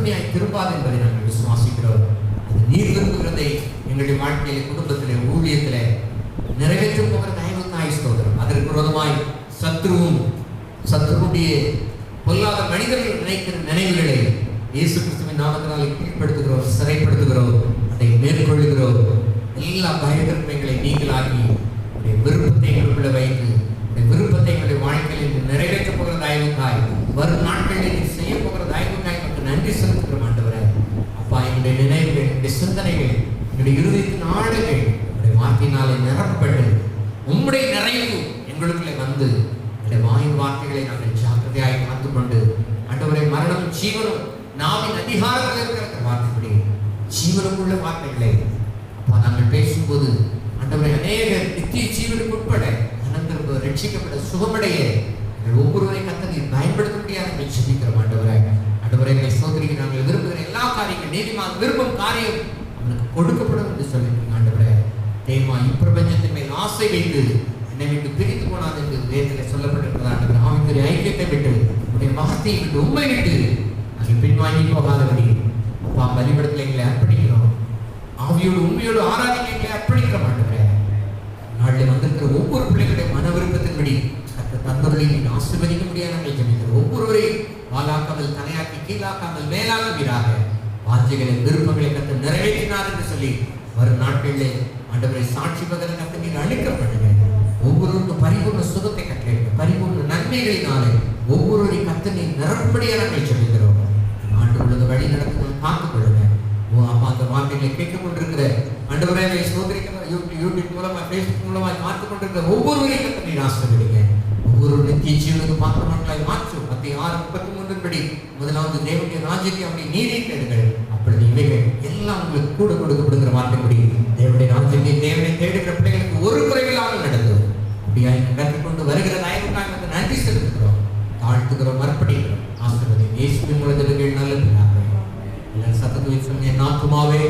மறுபடியாய் திரும்பாது என்பதை நாங்கள் விசுவாசிக்கிறோம். அது நீர் விரும்புகிறதை எங்களுடைய வாழ்க்கையில, குடும்பத்திலே, ஊழியத்திலே நிறைவேற்ற போகிற தயவுக்காய் ஸ்தோத்திரம். அதற்கு விரோதமாய் சத்துருடைய பொல்லாத மனிதர்கள் நினைக்கிற நினைவுகளை இயேசு கிறிஸ்துவின் நாமத்தினாலே கீழ்ப்படுத்துகிறோம், சிறைப்படுத்துகிறோம், அதை மேற்கொள்ளுகிறோம். எல்லா பயங்கரங்களை நீங்களாகி உடைய விருப்பத்தை எங்களுக்குள்ள வைத்து உடைய விருப்பத்தை எங்களுடைய வாழ்க்கையில் நிறைவேற்ற போகிற தயவுக்காய், வரும் நாட்களில் நீ செய்ய போகிற தயவுக்காய் நமக்கு நன்றி செலுத்துகிறோம் ஆண்டவரே. அப்பா, எங்களுடைய நினைவுகள், எங்களுடைய சிந்தனைகள், எங்களுடைய இருதயத்தின் ஆளுகள் உடைய வார்த்தையினாலே நிரப்பப்பட்டு உம்முடைய நிறைவு எங்களுக்குள்ளே வந்து எங்களுடைய வாயின் வார்த்தைகளை நாங்கள் ஜாக்கிரதையாய் காத்து கொண்டு ஆண்டவரை மரணமும் ஜீவனும் நாவின் அதிகாரத்தில் இருக்கிற வார்த்தைப்படி ஜீவனுக்குள்ள வார்த்தைகளை அப்பா நாங்கள் பேசும்போது ஆண்டவரை அநேக நித்திய ஜீவனுக்கு உட்பட அனந்திருப்ப ரட்சிக்கப்பட சுகமடைய ஒவ்வொருவரை கத்தனை பயன்படுத்த முடியாத சிந்திக்கிறோம் ஆண்டவரை. ஆண்டவரை சோதரிக்கு நாங்கள் விரும்புகிற எல்லா காரியங்கள் நீதிமான் விரும்பும் காரியம் அவனுக்கு கொடுக்கப்படும் என்று சொல்லியிருக்கீங்க ஆண்டவரை. தேமா இப்பிரபஞ்சத்தின் மேல் ஆசை வைத்து என்னை விட்டு பிரித்து போனாது என்று வேதத்தில் சொல்லப்பட்டிருக்கிறதா ஆவிக்குரிய ஐக்கியத்தை விட்டு உடைய வார்த்தையை விட்டு உண்மை விட்டு நாங்கள் பின்வாங்கி போகாதபடி அப்பா பலிபடத்தில் எங்களை அர்ப்பணிக்கிறோம். ஆவியோடு உண்மையோடு ஆராதனை எங்களை அர்ப்பணிக்கிறோம் ஆண்டவரே. நாளில் வந்திருக்கிற ஒவ்வொரு பிள்ளைகளுடைய மன விருப்பத்தின்படி தந்தொருளை நீங்கள் ஆசீர்வதிக்க முடியாது நாங்கள் ஜெபிக்கிறோம். ஒவ்வொருவரையும் வாலாக்காமல், தலையாக்கி, கீழாக்காமல், மேலாக்குவீராக. வாஞ்சைகளை, விருப்பங்களை கத்த நிறைவேற்றினார் என்று சொல்லி வரும் நாட்களிலே ஆண்டவரை சாட்சி பகல கத்த நீங்கள் அளிக்கப்படுங்க. ஒவ்வொருவருக்கும் பரிபூர்ண சுகத்தை கட்டளையிடுங்க. பரிபூர்ண நன்மைகளினாலே ஒவ்வொருவரையும் கத்த நீ நிரப்படியாக நாங்கள் ஜெபிக்கிறோம். ஆண்டு உள்ளது வழி நடத்தும் பார்த்துக் கொள்ளுங்க. அப்பா, அந்த வார்த்தைகளை கேட்டுக் கொண்டிருக்கிற ஆண்டவரே சோதரிக்கிற யூடியூப் மூலமா, பேஸ்புக் மூலமா பார்த்துக் கொண்டிருக்கிற ஒவ்வொருவரையும் கத்த நீர் ஆசீர்வதிங்க. ஒவ்வொரு நித்திய ஜீவனுக்கு பாத்திரமாக்களாய் மாற்றும். 6:33 படி முதலாவது தேவனுடைய ராஜ்யத்தை அப்படி நீரை தேடுங்கள், அப்பொழுது இவைகள் எல்லாம் உங்களுக்கு கூட கொடுக்கப்படுகிற வார்த்தைப்படி தேவனுடைய ராஜ்யத்தை தேவனை தேடுகிற பிள்ளைகளுக்கு ஒரு குறைவில்லாமல் நடந்தது. அப்படியா கற்றுக்கொண்டு வருகிற நாயகனுக்காக நன்றி செலுத்துகிறோம், தாழ்த்துகிறோம், அர்ப்பணிக்கிறோம். ஆசீர்வதிங்க இயேசுவின் மூலத்தில் நல்ல பிள்ளைகள் எல்லாம் சத்தத்தை சொன்ன நாத்துமாவே